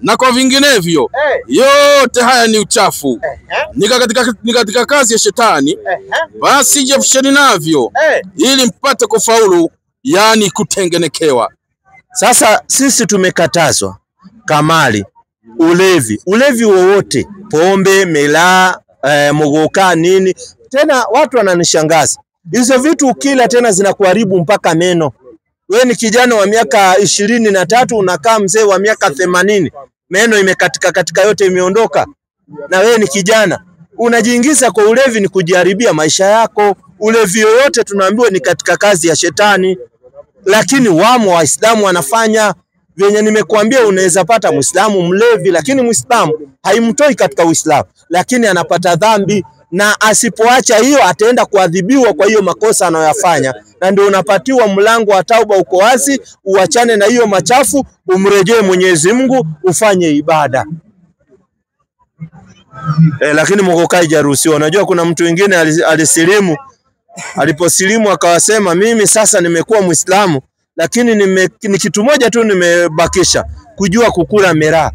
na kwa vinginevyo, yote haya ni uchafu. Ni katika kazi ya shetani. Basi jiepusheni navyo ili mpate kufaulu, yani kutengenekewa. sasa sisi tumekatazwa kamari, ulevi wowote, pombe, melaa, mogoka nini. Tena watu wananishangaza. Hizo vitu ukila tena zinakuharibu mpaka meno. Wewe ni kijana wa miaka 23 unakaa mzee wa miaka 80. Meno imekatika katika yote imeondoka. Na wewe ni kijana. Unajiingiza kwa ulevi, ni kujiharibia maisha yako. Ulevi yoyote tunaambiwa ni katika kazi ya shetani. Lakini wamo Waislamu wanafanya. Venye nimekuambia unaweza pata Muislamu mlevi, lakini Muislamu haimtoi katika Uislamu, lakini anapata dhambi, na asipoacha hiyo ataenda kuadhibiwa kwa hiyo makosa anayoyafanya. Na ndio unapatiwa mlango wa tauba uko wazi, uachane na hiyo machafu, umrejee Mwenyezi Mungu, ufanye ibada. Lakini mogoka haijaruhusiwa. Unajua kuna mtu mwingine alisilimu, aliposilimu akawasema, mimi sasa nimekuwa Muislamu, lakini ni kitu moja tu nimebakisha, kujua kukula miraa.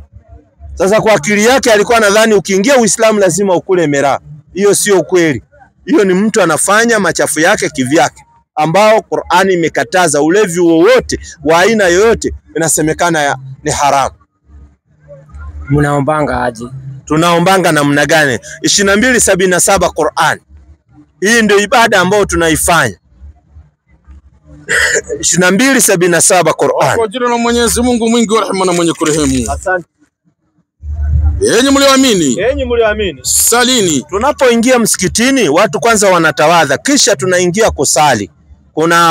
Sasa kwa akili yake alikuwa nadhani ukiingia Uislamu lazima ukule miraa. Hiyo sio kweli. Hiyo ni mtu anafanya machafu yake kivyake, ambao Qur'ani imekataza. Ulevi wowote wa aina yoyote inasemekana ni haramu. Mnaombanga aje? Tunaombanga namna gani? 22:77 Qur'an. Hii ndio ibada ambayo tunaifanya. 22:77 Qur'an. Kwa jina la Mwenyezi Mungu mwingi wa rehema na mwenye kurehemu. Asante. Enyi mlioamini, Enyi mlioamini, salini. tunapoingia msikitini watu kwanza wanatawadha, kisha tunaingia kusali.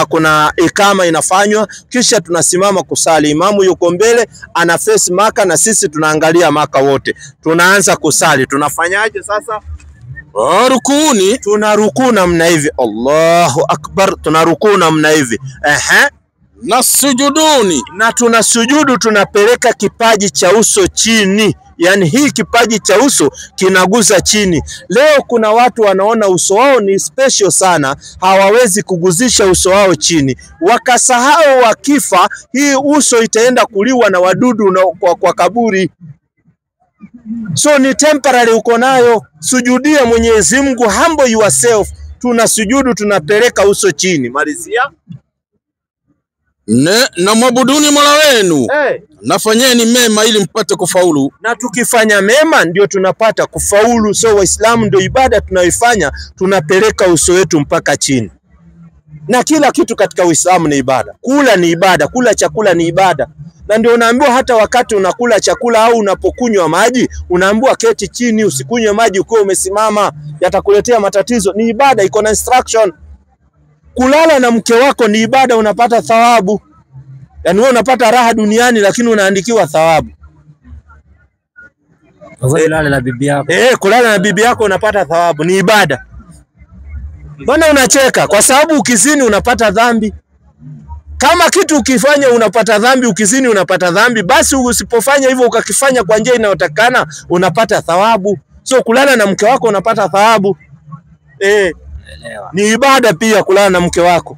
Kuna ikama inafanywa, kisha tunasimama kusali. Imamu yuko mbele ana face Maka na sisi tunaangalia Maka wote. Tunaanza kusali. Tunafanyaje sasa? Rukuni. Tunarukuu namna hivi. Allahu Akbar. Tunarukuu namna hivi. Na sujuduni. Na tunasujudu, tunapeleka kipaji cha uso chini. Yani hii kipaji cha uso kinaguza chini. Leo kuna watu wanaona uso wao ni special sana, hawawezi kuguzisha uso wao chini. Wakasahau wakifa hii uso itaenda kuliwa na wadudu kwa kaburi. So ni temporary uko nayo. Sujudia Mwenyezi Mungu, humble yourself. Tunasujudu, tunapeleka uso chini. Malizia. Na mwabuduni Mola wenu. Nafanyeni mema ili mpate kufaulu. Na tukifanya mema ndio tunapata kufaulu. So Waislamu ndio ibada tunayoifanya, tunapeleka uso wetu mpaka chini. Na kila kitu katika Uislamu ni ibada. Kula ni ibada, kula chakula ni ibada. Na ndio unaambiwa hata wakati unakula chakula au unapokunywa maji, unaambiwa keti chini, usikunywe maji ukiwa umesimama, yatakuletea matatizo. Ni ibada, iko na instruction. Kulala na mke wako ni ibada, unapata thawabu. Yani wewe unapata raha duniani lakini unaandikiwa thawabu. Kulala na bibi yako. Kulala na bibi yako unapata thawabu, ni ibada. Mbona unacheka? Kwa sababu ukizini unapata dhambi. Kama kitu ukifanya unapata dhambi, ukizini unapata dhambi, basi usipofanya hivyo ukakifanya kwa njia inayotakana unapata thawabu. So kulala na mke wako unapata thawabu. Ni ibada pia kulala na mke wako.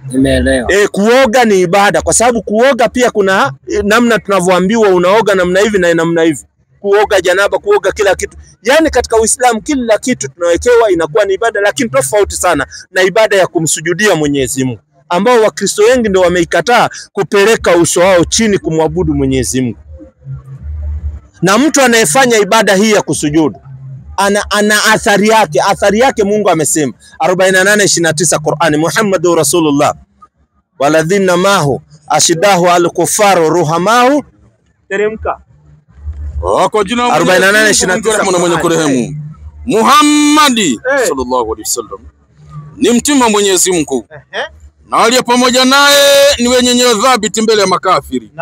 Nimeelewa. Kuoga ni ibada, kwa sababu kuoga pia kuna namna tunavyoambiwa unaoga namna hivi na namna hivi. Kuoga janaba, kuoga kila kitu. Yani katika Uislamu kila kitu tunawekewa inakuwa ni ibada, lakini tofauti sana na ibada ya kumsujudia Mwenyezi Mungu, ambao Wakristo wengi ndio wameikataa kupeleka uso wao chini kumwabudu Mwenyezi Mungu. Na mtu anayefanya ibada hii ya kusujudu ana athari yake Mungu amesema 48:29 Qur'ani, Muhammadur Rasulullah waladhina mahu ashidahu al-kufaru ruhamahu. Teremka. Kwa jina la 48:29 mwenye kurehemu. Muhammadi sallallahu alaihi wasallam ni mtume wa Mwenyezi Mungu. Na wale pamoja naye ni wenye dhabiti mbele ya makafiri.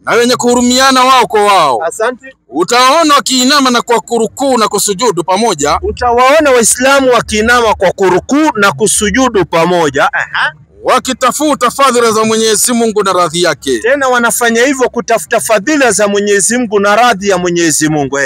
Na wenye kuhurumiana wao kwa wao. Asante. Utawaona wakiinama na kwa kurukuu na kusujudu pamoja. Utawaona Waislamu wakiinama kwa kurukuu na kusujudu pamoja. Wakitafuta fadhila za Mwenyezi Mungu na radhi yake. Tena wanafanya hivyo kutafuta fadhila za Mwenyezi Mungu na radhi ya Mwenyezi Mungu.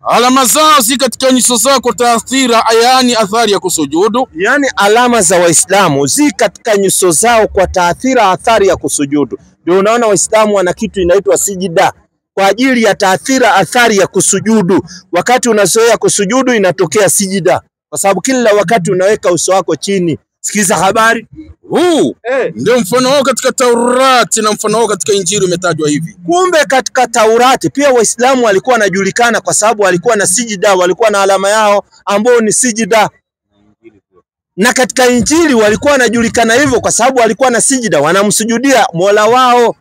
Alama zao si katika nyuso zao kwa taathira, yani athari ya kusujudu. Yani alama za Waislamu zi katika nyuso zao kwa taathira, athari ya kusujudu. Ndio unaona Waislamu wana kitu inaitwa sijida kwa ajili ya taathira, athari ya kusujudu. Wakati unazoea kusujudu inatokea sijida, kwa sababu kila wakati unaweka uso wako chini. Sikiza habari. Huu ndio mfano wao katika Taurati na mfano wao katika Injili umetajwa hivi. Kumbe katika Taurati pia Waislamu walikuwa wanajulikana kwa sababu walikuwa na sijida, walikuwa na alama yao ambao ni sijida. Na katika Injili walikuwa wanajulikana hivyo kwa sababu walikuwa na sijida, wanamsujudia Mola wao.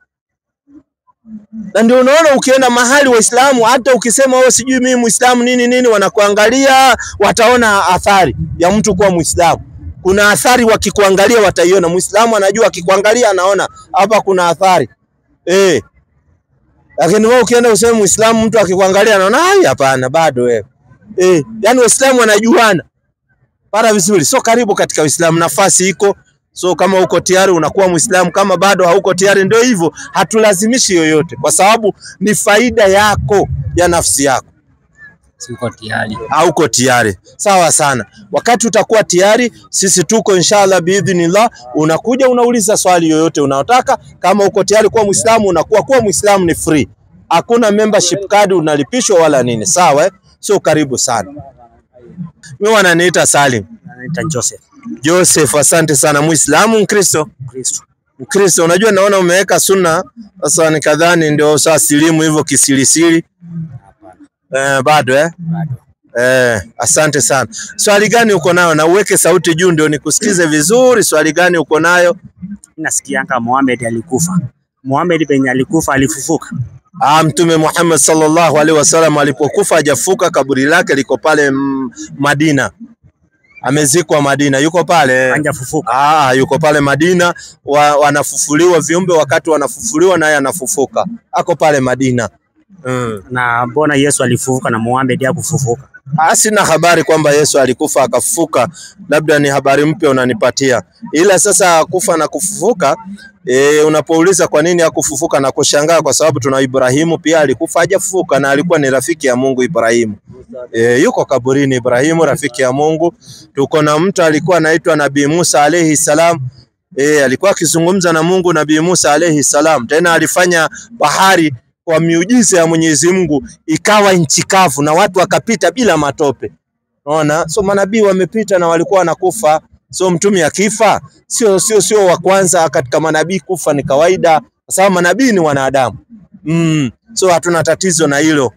Na ndio unaona ukienda mahali Waislamu, hata ukisema wewe sijui mimi Muislamu nini, wanakuangalia, wataona athari ya mtu kuwa Muislamu. Kuna athari wakikuangalia wataiona. Muislamu anajua akikuangalia anaona hapa kuna athari. Lakini wewe ukienda useme Muislamu, mtu akikuangalia anaona hapana bado wewe. Yani Waislamu wanajuana. Para vizuri. So karibu katika Uislamu, nafasi iko. So kama uko tayari unakuwa Muislamu, kama bado hauko tayari ndio hivyo. Hatulazimishi yoyote kwa sababu ni faida yako ya nafsi yako. Siko tayari. Hauko tayari. Sawa sana. Wakati utakuwa tayari, sisi tuko inshallah biidhnillah. Unakuja unauliza swali yoyote unaotaka. Kama uko tayari kuwa Muislamu, unakuwa kuwa Muislamu ni free. Hakuna membership card unalipishwa wala nini. Sawa So karibu sana. Mimi wananiita Salim. Naita Joseph. Joseph, asante sana. Muislamu, Mkristo? Mkristo. Unajua naona umeweka sunna. Sasa nikadhani ndio sasa silimu hivyo kisilisili. Bado asante sana. Swali gani uko nayo? Na uweke sauti juu ndio nikusikize vizuri. Swali gani uko nayo? Nasikianga Muhammad alikufa. Muhammad penye alikufa alifufuka. Mtume Muhammad sallallahu alaihi wasallam alipokufa hajafuka, kaburi lake liko pale Madina. Amezikwa Madina, yuko pale. Hajafufuka. Yuko pale Madina, wanafufuliwa viumbe, wakati wanafufuliwa naye anafufuka. Ako pale Madina. Na mbona Yesu alifufuka na Muhammad hakufufuka? Sina habari kwamba Yesu alikufa akafufuka, labda ni habari mpya unanipatia. Ila sasa kufa na kufufuka, unapouliza kwa nini hakufufuka na kushangaa, kwa sababu tuna Ibrahimu pia alikufa hajafufuka na alikuwa ni rafiki ya Mungu Ibrahimu. Yuko kaburini Ibrahimu, rafiki ya Mungu. Tuko na mtu alikuwa anaitwa Nabii Musa alayhi salam. Alikuwa akizungumza na Mungu Nabii Musa alayhi salam. Tena alifanya bahari kwa miujiza ya Mwenyezi Mungu ikawa nchi kavu na watu wakapita bila matope. Unaona? So manabii wamepita na walikuwa wanakufa. So mtume akifa sio wa kwanza katika manabii kufa, ni kawaida kwa sababu manabii ni wanadamu. So hatuna tatizo na hilo.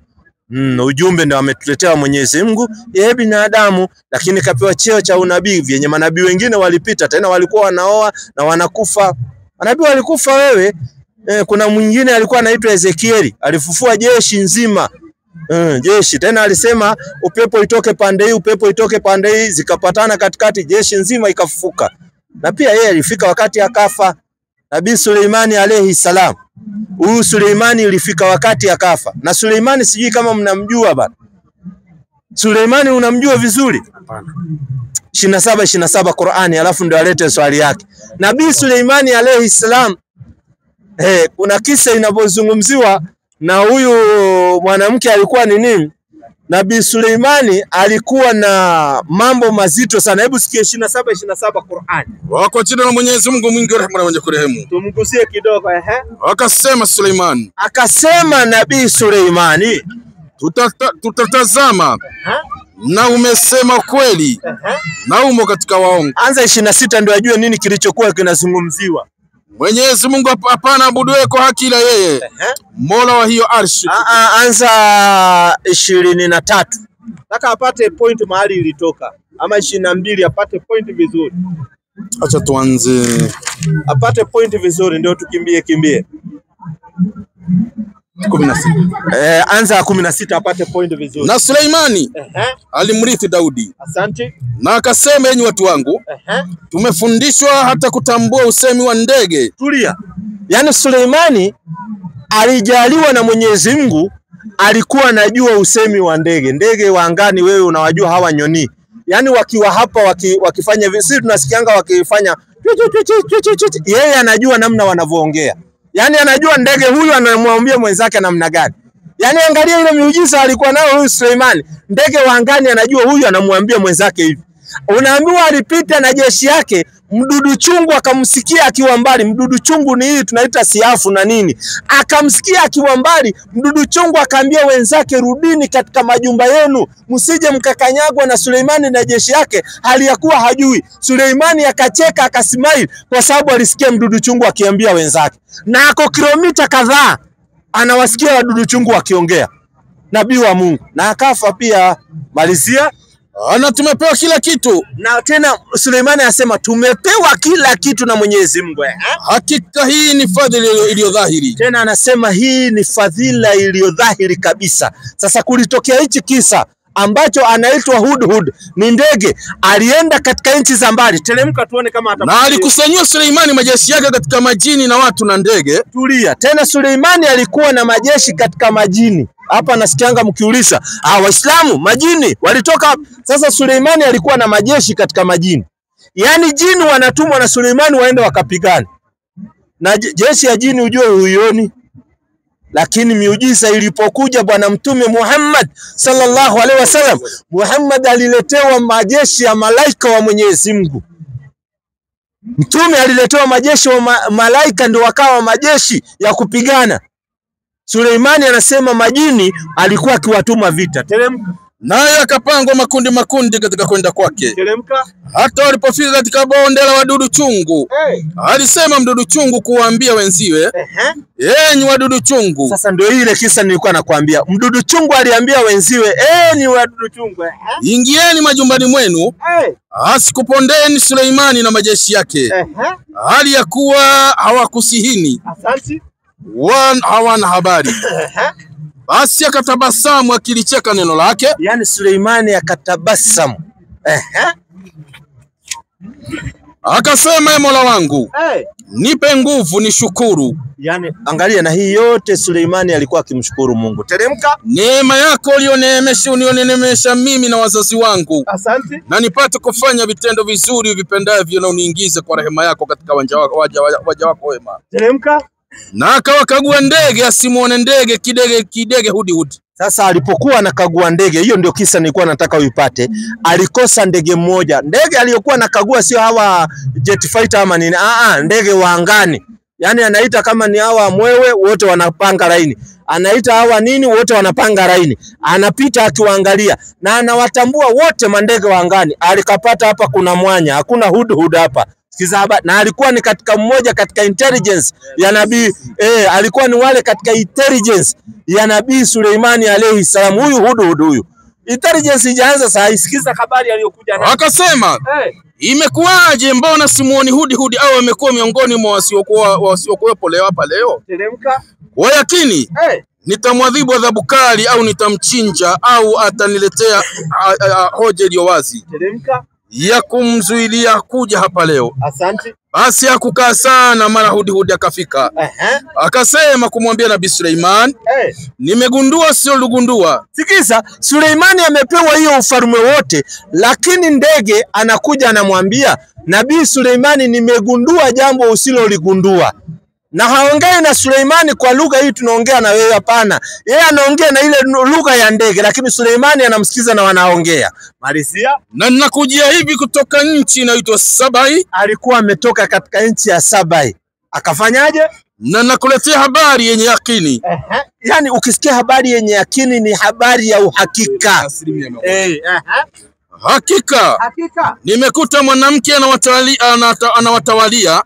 Ujumbe ndio ametuletea Mwenyezi Mungu, yeye binadamu lakini kapewa cheo cha unabii vyenye manabii wengine walipita, tena walikuwa wanaoa na wanakufa. Manabii walikufa wewe. Kuna mwingine alikuwa anaitwa Ezekieli, alifufua jeshi nzima. Jeshi tena alisema upepo itoke pande hii, upepo itoke pande hii, zikapatana katikati, jeshi nzima ikafufuka. Na pia yeye alifika wakati akafa. Nabii Suleimani alayhi salam. Huyu Suleimani ilifika wakati akafa. Na Suleimani sijui kama mnamjua bana. Suleimani unamjua vizuri? Hapana. 27 Qur'ani, alafu ndio alete swali yake. Nabii Suleimani alayhi salam, kuna kisa inapozungumziwa na huyu mwanamke alikuwa ni nini? Nabii Suleimani alikuwa na mambo mazito sana. Hebu sikia 27 Qur'ani. Wako jina la Mwenyezi Mungu mwingi wa rehema na mwenye kurehemu. Tumgusie kidogo Akasema Suleimani. Akasema Nabii Suleimani, tutatazama na umesema kweli na umo katika waongo. Anza 26 ndio ajue nini kilichokuwa kinazungumziwa. Mwenyezi Mungu hapana abuduwe kwa haki ila yeye, Mola wa hiyo arshi. Anza 23. Nataka apate point mahali ilitoka, ama 22 apate point vizuri. Acha tuanze. Apate point vizuri ndio tukimbie. 16. Anza 16 apate point vizuri. Na Suleimani alimrithi Daudi. Asante. Na akasema, enyi watu wangu, tumefundishwa hata kutambua usemi wa ndege. Tulia. Yaani Suleimani alijaliwa na Mwenyezi Mungu, alikuwa anajua usemi wa ndege. Ndege wa angani wewe unawajua hawa nyoni. Yaani wakiwa hapa wakifanya sisi tunasikianga wakifanya, yeye anajua namna wanavyoongea. Yaani anajua ndege huyu anamwambia mwenzake namna gani. Yaani angalia ile miujiza alikuwa nayo huyu Suleimani. Ndege wa angani anajua huyu anamwambia mwenzake hivi. Unaambiwa alipita na jeshi yake, mdudu chungu akamsikia akiwa mbali. Mdudu chungu ni hii tunaita siafu na nini. Akamsikia akiwa mbali, mdudu chungu akaambia wenzake, rudini katika majumba yenu, msije mkakanyagwa na Suleimani na jeshi yake, hali ya kuwa hajui. Suleimani akacheka akasmile kwa sababu alisikia mdudu chungu akiambia wenzake. Na ako kilomita kadhaa anawasikia wadudu chungu wakiongea. Nabii wa Mungu. Na akafa pia. Malizia. Na tumepewa kila kitu. Na tena Suleimani asema tumepewa kila kitu na Mwenyezi Mungu. Hakika hii ni fadhila iliyo dhahiri. Tena anasema hii ni fadhila iliyo dhahiri kabisa. Sasa kulitokea hichi kisa ambacho anaitwa Hudhud, ni ndege alienda katika nchi za mbali. Teremka tuone kama atapata. Na alikusanywa Suleimani majeshi yake katika majini na watu na ndege. Tulia. Tena Suleimani alikuwa na majeshi katika majini. Hapa nasikianga mkiuliza, Waislamu majini walitoka. Sasa Suleimani alikuwa na majeshi katika majini. Yaani jini wanatumwa na Suleimani waende wakapigana. Na jeshi ya jini ujue huioni. Lakini miujiza ilipokuja bwana Mtume Muhammad sallallahu alaihi wasallam, Muhammad aliletewa majeshi ya malaika wa Mwenyezi Mungu. Mtume aliletewa majeshi wa malaika ndio wakawa majeshi ya kupigana. Suleimani anasema majini alikuwa akiwatuma vita. Teremka. Naye akapangwa makundi katika kwenda kwake. Teremka. Hata walipofika katika bonde la wadudu chungu, alisema mdudu chungu kuwaambia wenziwe, enyi wadudu chungu. Sasa ndio ile kisa nilikuwa nakwambia. Mdudu chungu aliambia wenziwe, enyi wadudu chungu, ingieni majumbani mwenu, asikupondeni Suleimani na majeshi yake. Hali ya kuwa hawakusihini. Asante. hawana habari. Basi akatabasamu akilicheka neno lake. Yani Suleimani akatabasamu. Akasema, e Mola wangu, nipe nguvu nishukuru. Yani angalia, na hii yote Suleimani alikuwa akimshukuru Mungu. Teremka. Neema yako ulioneemesha mimi na wazazi wangu. Asante. Na nipate kufanya vitendo vizuri vipendavyo na uniingize kwa rehema yako katika waja wako wema. Teremka. Na akawakagua ndege asimuone ndege kidege hudi. Sasa alipokuwa anakagua ndege, hiyo ndio kisa nilikuwa nataka uipate. Alikosa ndege mmoja. Ndege aliyokuwa anakagua sio hawa jet fighter ama nini. Ndege wa angani. Yani anaita kama ni hawa mwewe wote wanapanga laini. Anaita hawa nini wote wanapanga laini. Anapita akiwaangalia na anawatambua wote mandege wa angani. Alikapata hapa kuna mwanya, hakuna hudhud hapa. Sikiza haba, na alikuwa ni katika mmoja katika intelligence ya nabii alikuwa ni wale katika intelligence ya nabii Suleimani alayhi salam. Huyu hudhud huyu. Intelligence ijaanza saa. Sikiza habari aliyokuja nayo. Akasema, imekuwaje mbona simuoni hudhud au amekuwa miongoni mwa wasiokuwepo leo hapa leo? Teremka. Kwa yakini nitamwadhibu adhabu kali au nitamchinja au ataniletea hoja iliyo wazi. Teremka. Ya kumzuilia kuja hapa leo. Asante. Basi hakukaa sana, mara hudhud akafika. Akasema kumwambia Nabii Suleiman, nimegundua sio lugundua. Sikiza, Suleimani amepewa hiyo ufalme wote, lakini ndege anakuja anamwambia Nabii Suleimani, nimegundua jambo usiloligundua. Na haongei na Suleimani kwa lugha hii tunaongea na wewe, hapana. Yeye anaongea na ile lugha ya ndege, lakini Suleimani anamsikiza na wanaongea. Malizia. Na ninakujia hivi kutoka nchi inaitwa Sabai. Alikuwa ametoka katika nchi ya Sabai. Akafanyaje? Na nakuletea habari yenye yakini. Yani ukisikia habari yenye yakini ni habari ya uhakika. Hakika nimekuta mwanamke anawatawalia,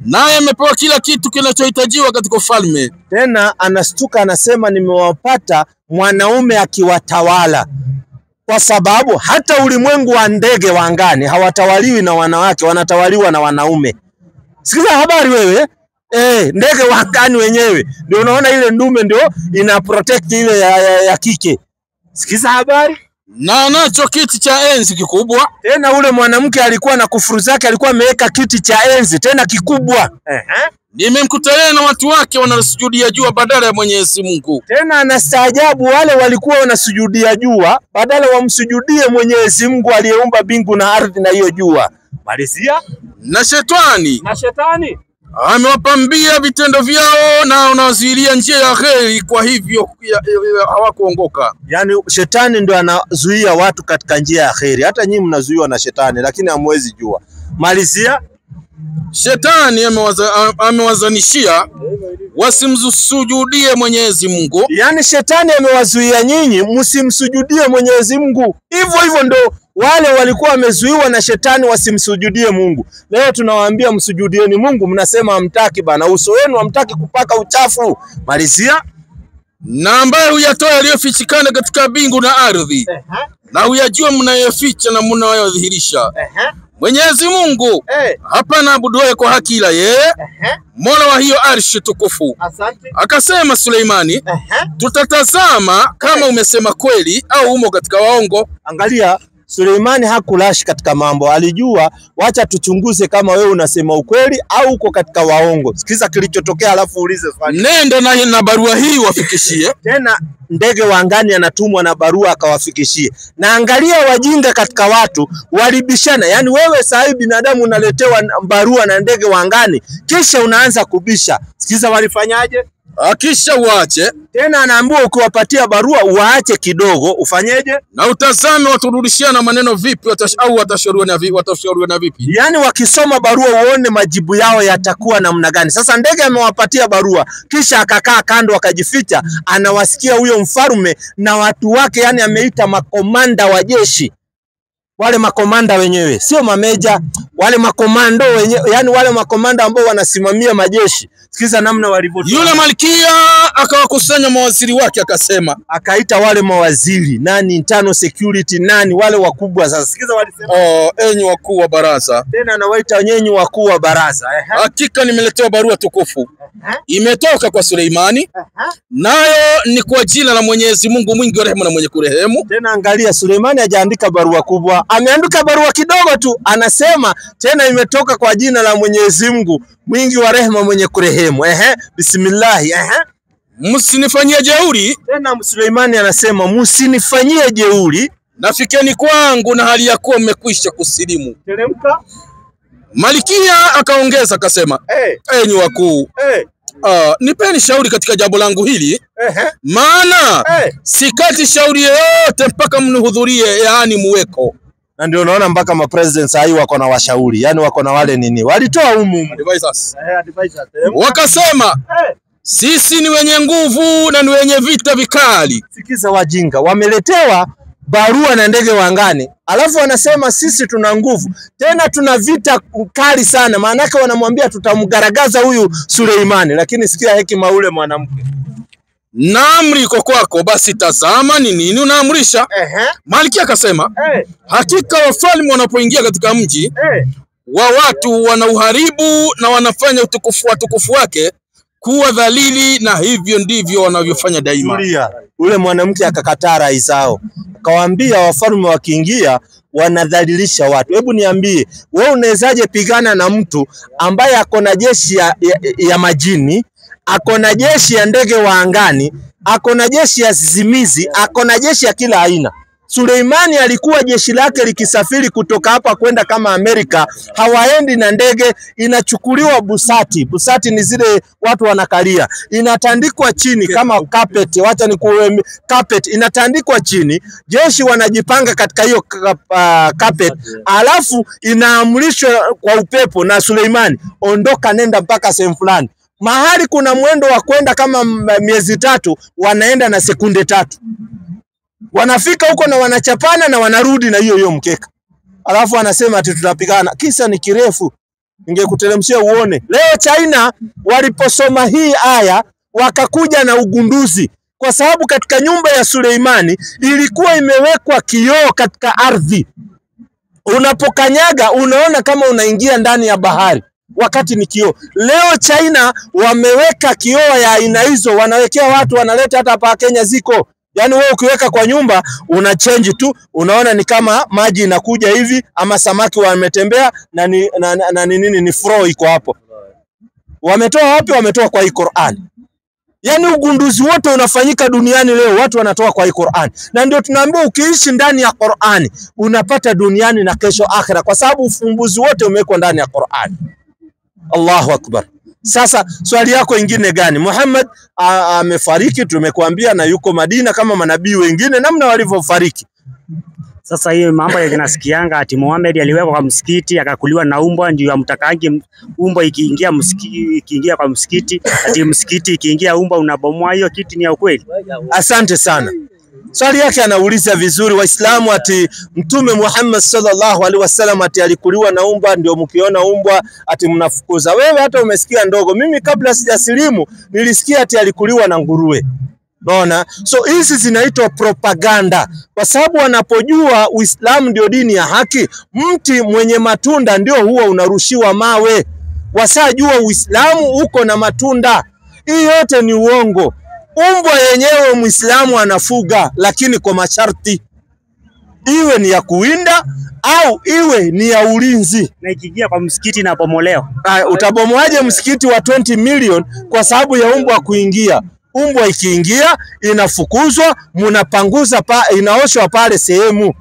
naye amepewa kila kitu kinachohitajiwa katika ufalme. Tena anastuka anasema, nimewapata mwanaume akiwatawala, kwa sababu hata ulimwengu wa ndege wa angani hawatawaliwi na wanawake, wanatawaliwa na wanaume. Sikiza habari wewe. Ndege wa angani wenyewe ndio unaona ile ndume ndio ina protect ile ya kike. Sikiza habari. Na anacho kiti cha enzi kikubwa. Tena ule mwanamke alikuwa na kufuru zake, alikuwa ameweka kiti cha enzi tena kikubwa. Nimemkuta yeye na watu wake wanasujudia jua badala ya Mwenyezi Mungu. Tena anastaajabu, wale walikuwa wanasujudia jua badala wamsujudie Mwenyezi Mungu aliyeumba mbingu na ardhi na hiyo jua. Malizia. Na shetani amewapambia vitendo vyao na unawazuilia njia ya kheri, kwa hivyo hawakuongoka. Yani shetani ndio anazuia watu katika njia ya kheri. Hata nyinyi mnazuiwa na shetani lakini hamwezi jua. Malizia. Shetani amewazanishia wasimsujudie Mwenyezi Mungu. Yani shetani amewazuia nyinyi msimsujudie Mwenyezi Mungu. Hivyo ndio wale walikuwa wamezuiwa na shetani wasimsujudie Mungu. Leo tunawaambia msujudieni Mungu, mnasema hamtaki bana, uso wenu hamtaki kupaka uchafu. Malizia. Na ambaye huyatoa yaliyofichikana katika mbingu na ardhi, na huyajua mnayoficha na mnayodhihirisha. Mwenyezi Mungu hapana abuduye kwa haki ila yeye, Mola wa hiyo arshi tukufu. Asante. Akasema Suleimani, tutatazama kama umesema kweli au umo katika waongo. Angalia, Suleimani hakulashi katika mambo, alijua wacha tuchunguze kama wewe unasema ukweli au uko katika waongo. Sikiza kilichotokea alafu uulize swali. Nenda na barua hii wafikishie. Tena ndege wa angani anatumwa na barua akawafikishie. Na angalia wajinga katika watu walibishana. Yani wewe sahibi binadamu unaletewa barua na ndege wa angani kisha unaanza kubisha. Sikiza walifanyaje? Akisha uache. Tena anaambiwa ukiwapatia barua uache kidogo, ufanyeje? Na utazame waturudishiana maneno vipi au watashauriana vipi. Yani wakisoma barua uone majibu yao yatakuwa namna gani. Sasa ndege amewapatia barua kisha akakaa kando akajificha, anawasikia huyo mfalme na watu wake, yani ameita makomanda wa jeshi. wale makomanda wenyewe, sio mameja, wale makomando wenyewe, yani wale makomanda ambao wanasimamia majeshi. Sikiza namna walivyotoa. Yule malkia akawakusanya mawaziri wake, akasema, akaita wale mawaziri nani, internal security nani, wale wakubwa. Sasa sikiza walisema, enyi wakuu wa baraza. Tena anawaita nyenyi wakuu wa baraza. Hakika nimeletewa barua tukufu. Imetoka kwa Suleimani. Nayo ni kwa jina la Mwenyezi Mungu mwingi wa rehema na mwenye kurehemu. Tena angalia, Suleimani hajaandika barua kubwa, ameandika barua kidogo tu, anasema tena imetoka kwa jina la Mwenyezi Mungu mwingi wa rehema mwenye kurehemu. Bismillah. Msinifanyie jeuri. Tena Suleimani anasema msinifanyie jeuri, nafikeni kwangu na hali ya kuwa mmekwisha kusilimu. Teremka. Malkia akaongeza akasema, enyi wakuu, nipeni shauri katika jambo langu hili. Maana sikati shauri yoyote mpaka mnihudhurie, yaani muweko. Na ndio unaona mpaka ma presidents hai wako na washauri, yani wako na wale nini, walitoa advisors. Wakasema, sisi ni wenye nguvu na ni wenye vita vikali. Sikiza wajinga, wameletewa barua na ndege wa angani, alafu wanasema sisi tuna nguvu, tena tuna vita kali sana. Maana yake wanamwambia tutamgaragaza huyu Suleimani. Lakini sikia hekima ule mwanamke, naamri iko kwako, basi tazama ni nini unaamrisha. Malkia akasema, hakika wafalme wanapoingia katika mji wa watu wanauharibu na wanafanya utukufu wake kuwa dhalili, na hivyo ndivyo wanavyofanya daima. Ule mwanamke akakataa rai zao, akawaambia wafalme wakiingia wanadhalilisha watu. Hebu niambie, wewe unawezaje pigana na mtu ambaye ako na jeshi ya majini, ako na jeshi ya ndege wa angani, ako na jeshi ya sisimizi, ako na jeshi ya kila aina? Suleimani alikuwa jeshi lake likisafiri kutoka hapa kwenda kama Amerika, hawaendi na ndege, inachukuliwa busati. Busati ni zile watu wanakalia, inatandikwa chini kama carpet, wacha ni carpet, inatandikwa chini, jeshi wanajipanga katika hiyo carpet, alafu inaamrishwa kwa upepo na Suleimani, ondoka nenda mpaka sehemu fulani. Mahali kuna mwendo wa kwenda kama miezi 3, wanaenda na sekunde 3. Wanafika huko na wanachapana na wanarudi na hiyo mkeka. Alafu anasema ati tutapigana. Kisa ni kirefu, ningekuteremshia uone. Leo China waliposoma hii aya wakakuja na ugunduzi, kwa sababu katika nyumba ya Suleimani ilikuwa imewekwa kioo katika ardhi. Unapokanyaga unaona kama unaingia ndani ya bahari, wakati ni kioo. Leo China wameweka kioo ya aina hizo, wanawekea watu, wanaleta hata hapa Kenya ziko. Yani wewe ukiweka kwa nyumba una change tu, unaona ni kama maji inakuja hivi, ama samaki wametembea na ni fro iko hapo. Wametoa wapi? Wametoa kwa hii Qur'an. Yani ugunduzi wote unafanyika duniani leo, watu wanatoa kwa hii Qur'an. Na ndio tunaambiwa ukiishi ndani ya Qur'an unapata duniani na kesho akhira, kwa sababu ufumbuzi wote umewekwa ndani ya Qur'an. Allahu Akbar. Sasa swali yako ingine gani? Muhammad amefariki, tumekuambia, na yuko Madina kama manabii wengine namna walivyofariki. Sasa hiyo mambo yanasikianga ati Muhammad aliwekwa kwa msikiti akakuliwa na umbwa, ndio amtakaje umbwa ikiingia ikiingia kwa msikiti, ati msikiti ikiingia umbwa unabomoa. Hiyo kitu ni ya ukweli? Asante sana. Swali yake anauliza vizuri. Waislamu ati Mtume Muhammad sallallahu alaihi wasallam ati alikuliwa na umbwa, ndio mkiona umbwa ati mnafukuza. Wewe hata umesikia ndogo. Mimi kabla sijasilimu nilisikia ati alikuliwa na nguruwe. Unaona? So hizi zinaitwa propaganda, kwa sababu wanapojua Uislamu ndio dini ya haki, mti mwenye matunda ndio huwa unarushiwa mawe. Wasajua Uislamu uko na matunda. Hii yote ni uongo. Umbwa yenyewe Muislamu anafuga, lakini kwa masharti. Iwe ni ya kuwinda au iwe ni ya ulinzi. Na ikiingia kwa msikiti na bomolewa. Utabomoaje msikiti wa 20 million kwa sababu ya umbwa kuingia? Umbwa ikiingia inafukuzwa, mnapanguza inaoshwa pale sehemu.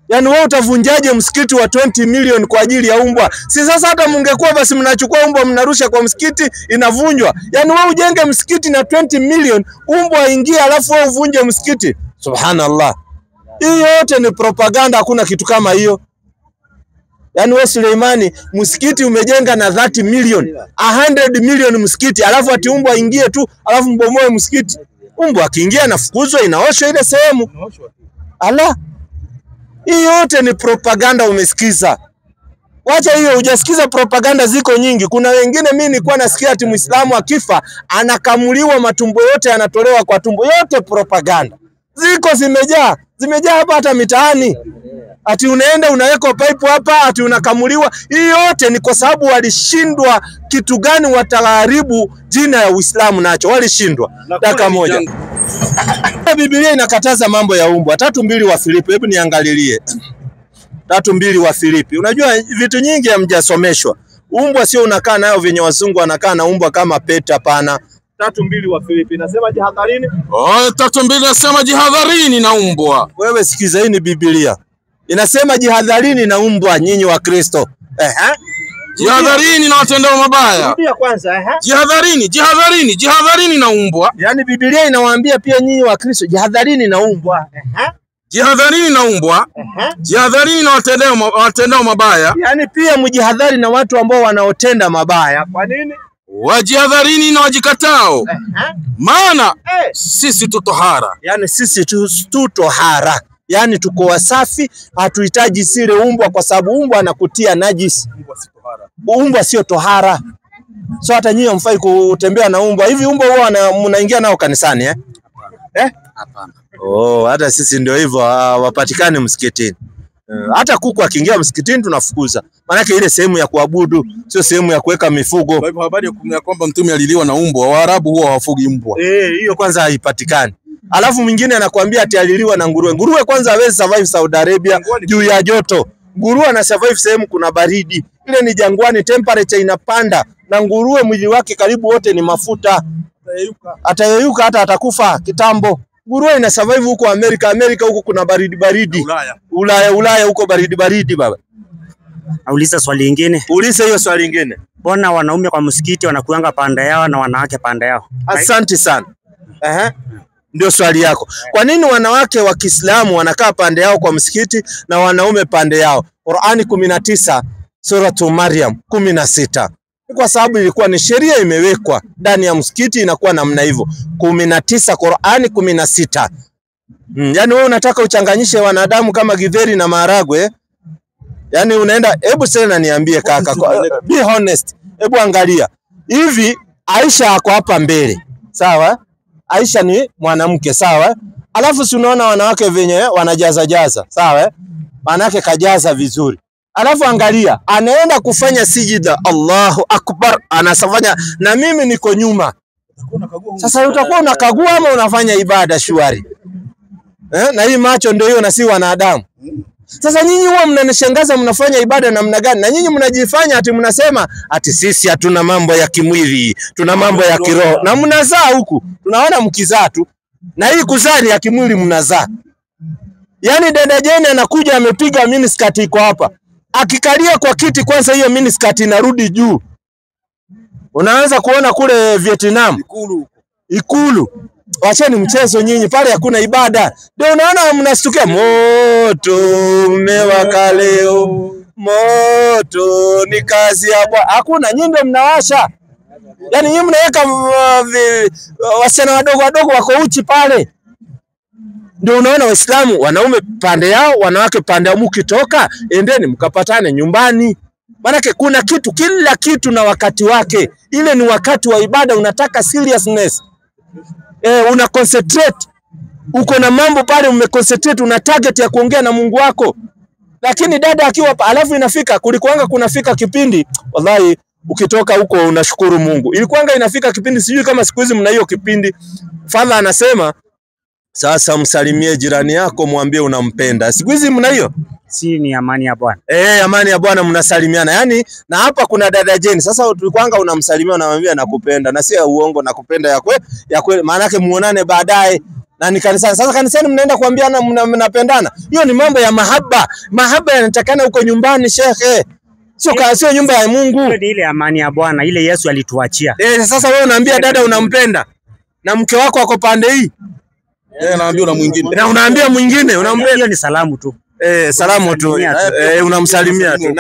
Yani wewe utavunjaje msikiti wa 20 million kwa ajili ya umbwa? Si sasa hata mungekuwa basi mnachukua umbwa mnarusha kwa msikiti inavunjwa. Yani wewe ujenge msikiti na 20 million, umbwa ingia alafu wewe uvunje msikiti. Subhanallah. Hii yote ni propaganda, hakuna kitu kama hiyo. Yani wewe Suleimani msikiti umejenga na 30 million, 100 million msikiti, alafu ati umbwa ingie tu alafu mbomoe msikiti. Umbwa akiingia nafukuzwa, inaoshwa ile sehemu. Allah. Hii yote ni propaganda umesikiza. Wacha hiyo, hujasikiza propaganda ziko nyingi. Kuna wengine mimi nilikuwa nasikia ati Muislamu akifa anakamuliwa matumbo yote yanatolewa kwa tumbo, yote propaganda. Ziko zimejaa hapa hata mitaani. Ati unaenda unaweka pipe hapa ati unakamuliwa. Hii yote ni kwa sababu walishindwa kitu gani wataharibu jina ya Uislamu nacho. Walishindwa. Dakika moja. Biblia inakataza mambo ya umbwa. 3:2 wa Filipi, hebu niangalilie. 3:2 wa Filipi. Unajua vitu nyingi hamjasomeshwa. Umbwa sio unakaa nayo venye wazungu wanakaa na umbwa kama pet, hapana. 3:2 wa Filipi inasema jihadharini. 3:2 inasema jihadharini na umbwa. Wewe sikiza, hii ni Biblia. Inasema jihadharini na umbwa nyinyi wa Kristo. Jihadharini na watendao mabaya. Biblia kwanza, Jihadharini na umbwa. Yaani Biblia inawaambia pia nyinyi wa Kristo jihadharini na umbwa. Jihadharini na umbwa. Jihadharini na watendao mabaya. Yaani pia mjihadhari na watu ambao wanaotenda mabaya. Kwa nini? Wajihadharini na wajikatao. Maana sisi tu tohara. Yaani sisi tu tohara. Yaani tuko wasafi, hatuhitaji sile umbwa kwa sababu umbwa anakutia najisi. Umbwa sio tohara. So hata nyinyi mfai kutembea na umbwa. Hivi umbwa huwa mnaingia nao kanisani Hapana. Hata sisi ndio hivyo, wapatikane msikitini. Hata kuku akiingia msikitini tunafukuza. Maana ile sehemu ya kuabudu, sio sehemu ya kuweka mifugo. Kwa hivyo habari ya kwamba mtume aliliwa na umbwa, Waarabu huwa hawafugi mbwa. Hiyo kwanza haipatikani. Alafu mwingine anakuambia ati aliliwa na nguruwe. Nguruwe kwanza hawezi survive Saudi Arabia juu ya joto. Nguruwe ana survive sehemu kuna baridi. Ile ni jangwani, temperature inapanda na nguruwe mwili wake karibu wote ni mafuta. Atayeyuka hata atakufa kitambo. Nguruwe ina survive huko Amerika huko kuna baridi. Ulaya huko baridi baba. Auliza swali lingine. Uliza hiyo swali lingine. Mbona wanaume kwa msikiti wanakuanga pande yao na wanawake pande yao? Asante sana. Ndio swali yako. Kwa nini wanawake wa Kiislamu wanakaa pande yao kwa msikiti na wanaume pande yao? Qur'ani 19 suratu Maryam 16. Kwa sababu ilikuwa ni sheria imewekwa ndani ya msikiti inakuwa namna hivyo. 19 Qur'ani 16. Yaani wewe unataka uchanganyishe wanadamu kama githeri na maharagwe? Yaani unaenda, hebu sasa niambie kaka, be honest. Hebu angalia. Hivi Aisha ako hapa mbele. Sawa? Aisha ni mwanamke, sawa? Alafu si unaona wanawake venye wanajaza, sawa? Maana yake kajaza vizuri. Alafu angalia, anaenda kufanya sijida, Allahu Akbar, anasafanya na mimi niko nyuma. Sasa utakuwa unakagua ama unafanya ibada shwari? Na hii macho ndio hiyo na si wanadamu. Sasa nyinyi huwa mnanishangaza mnafanya ibada namna gani? Na nyinyi mnajifanya ati mnasema ati sisi hatuna mambo ya kimwili, tuna mambo ya kiroho. Na mnazaa huku. Tunaona mkizaa tu. Na hii kuzaa ya kimwili mnazaa. Yaani dada Jeni anakuja amepiga miniskirt iko hapa. Akikalia kwa kiti kwanza hiyo miniskirt inarudi juu. Unaanza kuona kule Vietnam. Ikulu. Wacheni mchezo nyinyi, pale hakuna ibada. Ndio unaona mnastukia moto umewaka leo. Moto ni kazi ya Bwana. Hakuna, nyinyi ndio mnawasha. Yaani nyinyi mnaweka wasichana wadogo wako uchi pale. Ndio unaona Waislamu wanaume pande yao, wanawake pande yao, mkitoka endeni mkapatane nyumbani. Maana kuna kitu, kila kitu na wakati wake. Ile ni wakati wa ibada, unataka seriousness. Una concentrate. Uko na mambo pale umeconcentrate, una target ya kuongea na Mungu wako. Lakini dada akiwa alafu inafika kunafika kipindi wallahi ukitoka huko unashukuru Mungu. Ilikuanga inafika kipindi, sijui kama siku hizi mna hiyo kipindi. Father anasema sasa msalimie jirani yako mwambie unampenda. Siku hizi mna hiyo? Si ni amani ya Bwana. Amani ya Bwana mnasalimiana. Yaani na hapa kuna dada Jeni. Sasa tulikuanga unamsalimia unamwambia nakupenda. Na si ya uongo nakupenda ya kweli. Maana yake muonane baadaye. Na ni kanisani. Sasa kanisani mnaenda kuambiana mnapendana. Hiyo ni mambo ya mahaba. Mahaba yanatakana huko nyumbani shekhe. Sio nyumba ya Mungu. Ni ile amani ya Bwana, ile Yesu alituachia. Sasa wewe unaambia dada unampenda. Na mke wako ako pande hii. Naambia na mwingine. Na unaambia mwingine unampenda. Hiyo ni salamu tu. Salamu tu. Unamsalimia tu.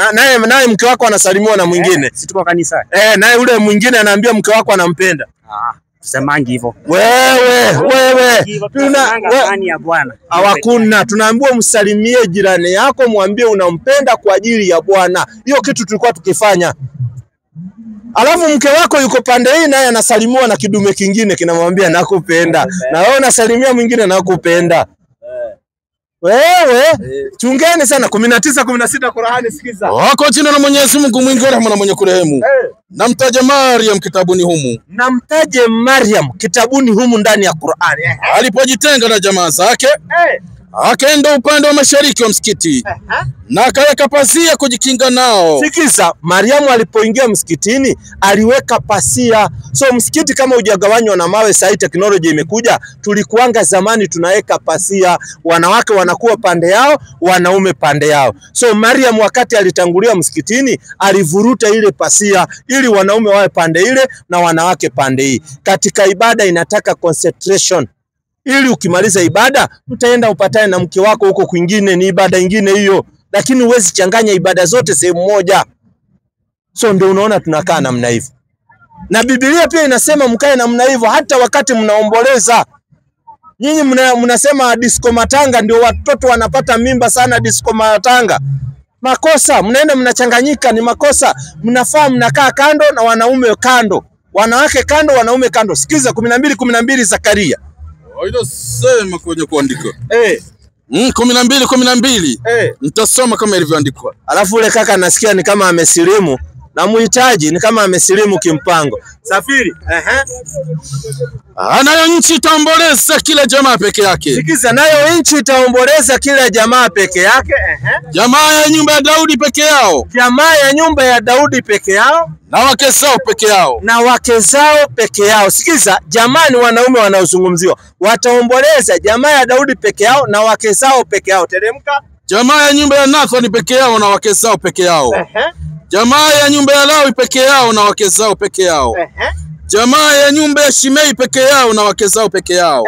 Naye mke wako anasalimiwa na mwingine. Si tuko kanisa. Naye ule mwingine anaambia mke wako anampenda. Tusemangi hivyo. Wewe. Tunasemanga amani ya Bwana. Hawakuna, tunaambiwa msalimie jirani yako, mwambie unampenda kwa ajili ya Bwana. Hiyo kitu tulikuwa tukifanya. Alafu mke wako yuko pande hii naye anasalimiwa na kidume kingine kinamwambia nakupenda. Na wewe unasalimia mwingine nakupenda. Wewe chungeni sana. 19:16 Qur'ani, sikiza. Wako jina la Mwenyezi Mungu mwingi wa rehema na mwenye kurehemu. Namtaje Maryam kitabuni humu. Namtaje Maryam kitabuni humu ndani ya Qur'ani. Alipojitenga na jamaa zake, akaenda upande wa mashariki wa msikiti. Na akaweka pazia kujikinga nao. Sikiza, Mariamu alipoingia msikitini aliweka pasia. So msikiti kama hujagawanywa na mawe, sasa teknolojia imekuja. Tulikuanga zamani tunaweka pasia, wanawake wanakuwa pande yao, wanaume pande yao. So Mariamu wakati alitangulia msikitini alivuruta ile pasia ili wanaume wawe pande ile na wanawake pande hii. Katika ibada inataka concentration. Ili ukimaliza ibada utaenda upatane na mke wako huko kwingine, ni ibada nyingine hiyo. Lakini huwezi changanya ibada zote sehemu moja. So ndio unaona tunakaa namna hivyo. Na Biblia pia inasema mkae namna hivyo hata wakati mnaomboleza. Nyinyi mnasema disco matanga ndio watoto wanapata mimba sana, disco matanga. Makosa, mnaenda mnachanganyika, ni makosa. Mnafaa mnakaa kando na wanaume kando. Wanawake kando, wanaume kando. Sikiza 12:12 Zakaria. Inasema kwenye kuandika. 12:12. Nitasoma kama ilivyoandikwa. Alafu ule kaka nasikia ni kama amesilimu, na muhitaji ni kama amesilimu kimpango. Safiri. Nayo nchi itaomboleza kila jamaa peke yake. Sikiza, nayo nchi itaomboleza kila jamaa peke yake. Jamaa ya nyumba ya Daudi peke yao. Jamaa ya nyumba ya Daudi peke yao. Na wake zao peke yao. Na wake zao peke yao. Sikiza, jamaa ni wanaume wanaozungumziwa. Wataomboleza jamaa ya Daudi peke yao na wake zao peke yao. Teremka. Jamaa ya nyumba ya Nathan peke yao na wake zao peke yao. Jamaa ya nyumba ya Lawi peke yao na wake zao peke yao. Jamaa ya nyumba ya Shimei peke yao na wake zao peke yao.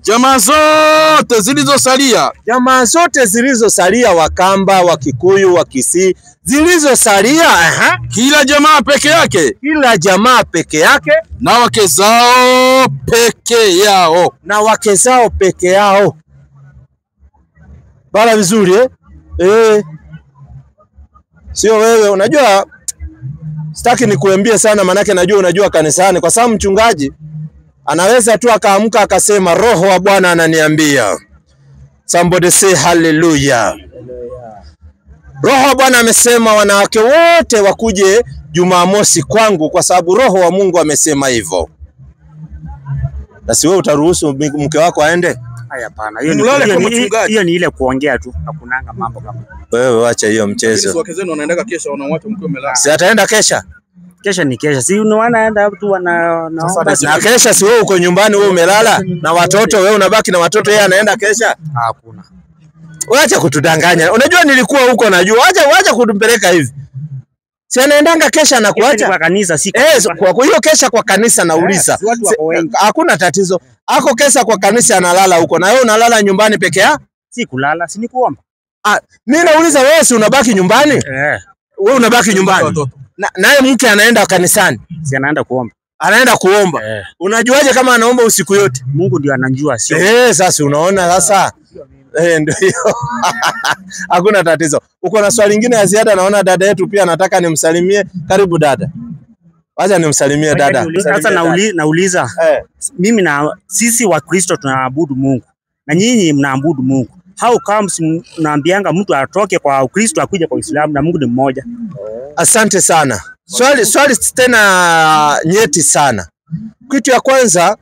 Jamaa zote zilizosalia. Jamaa zote zilizosalia, Wakamba, Wakikuyu, Wakisii, zilizosalia. Kila jamaa peke yake. Kila jamaa peke yake. Na wake zao peke yao. Na wake zao peke yao. Bala vizuri Sio wewe, unajua sitaki nikuambie sana manake najua unajua kanisani, kwa sababu mchungaji anaweza tu akaamka akasema roho wa Bwana ananiambia. Somebody say hallelujah. Roho wa Bwana amesema wanawake wote wakuje Jumamosi kwangu kwa sababu roho wa Mungu amesema hivyo. Na si wewe utaruhusu mke wako aende? Hapana, hiyo ni ile kuongea tu, hakunanga mambo kama. Wewe acha hiyo mchezo. Wake zenu wanaenda kesha, wanawake mkiwa melala. Si ataenda kesha? Kesha ni kesha. Si wanaenda tu wanaomba. Na kesha si wewe uko nyumbani wewe umelala na watoto, wewe unabaki na watoto, yeye anaenda kesha? Hakuna. Acha kutudanganya. Unajua nilikuwa huko najua. Acha kutumpeleka hivi. Si anaendanga kesha na kuacha kwa kanisa, si kwa hiyo kesha kwa kanisa nauliza. Hakuna tatizo. Ako kesha kwa kanisa analala huko na wewe unalala nyumbani peke yako? Si kulala, si ni kuomba. Mimi nauliza wewe si unabaki nyumbani? Wewe unabaki nyumbani. Naye mke anaenda kanisani? Si anaenda kuomba. Anaenda kuomba. Unajuaje kama anaomba usiku yote? Mungu ndiye anajua, sio. Sasa unaona sasa. Ndio hiyo. Hakuna tatizo. Uko na swali lingine ya ziada? Naona dada yetu pia anataka nimsalimie. Karibu dada. Wacha nimsalimie dada. Sasa nauliza. Mimi na sisi wa Kristo tunaabudu Mungu. Na nyinyi mnaabudu Mungu. How comes mnaambianga mtu atoke kwa Ukristo akuje kwa Uislamu na Mungu ni mmoja? Asante sana. Swali tena nyeti sana. Kitu ya kwanza,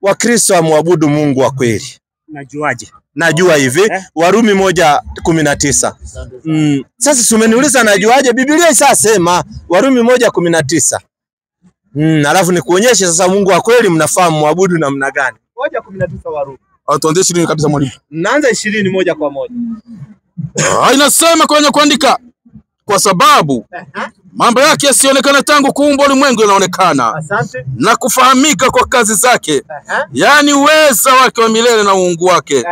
Wakristo wamwabudu Mungu wa kweli. Najuaje? Najua hivi, Warumi 1:19. Sasa umeniuliza najuaje? Biblia isasema Warumi 1:19. Alafu nikuonyeshe sasa Mungu wa kweli mnafahamu muabudu namna gani. 1:19 Warumi. Tuanze 20 kabisa mwalimu. Naanza 20 moja kwa moja. Inasema kwenye kuandika kwa sababu Mambo yake yasionekana tangu kuumbwa ulimwengu yanaonekana. Asante. Na kufahamika kwa kazi zake. Yaani uweza wake wa milele na uungu wake.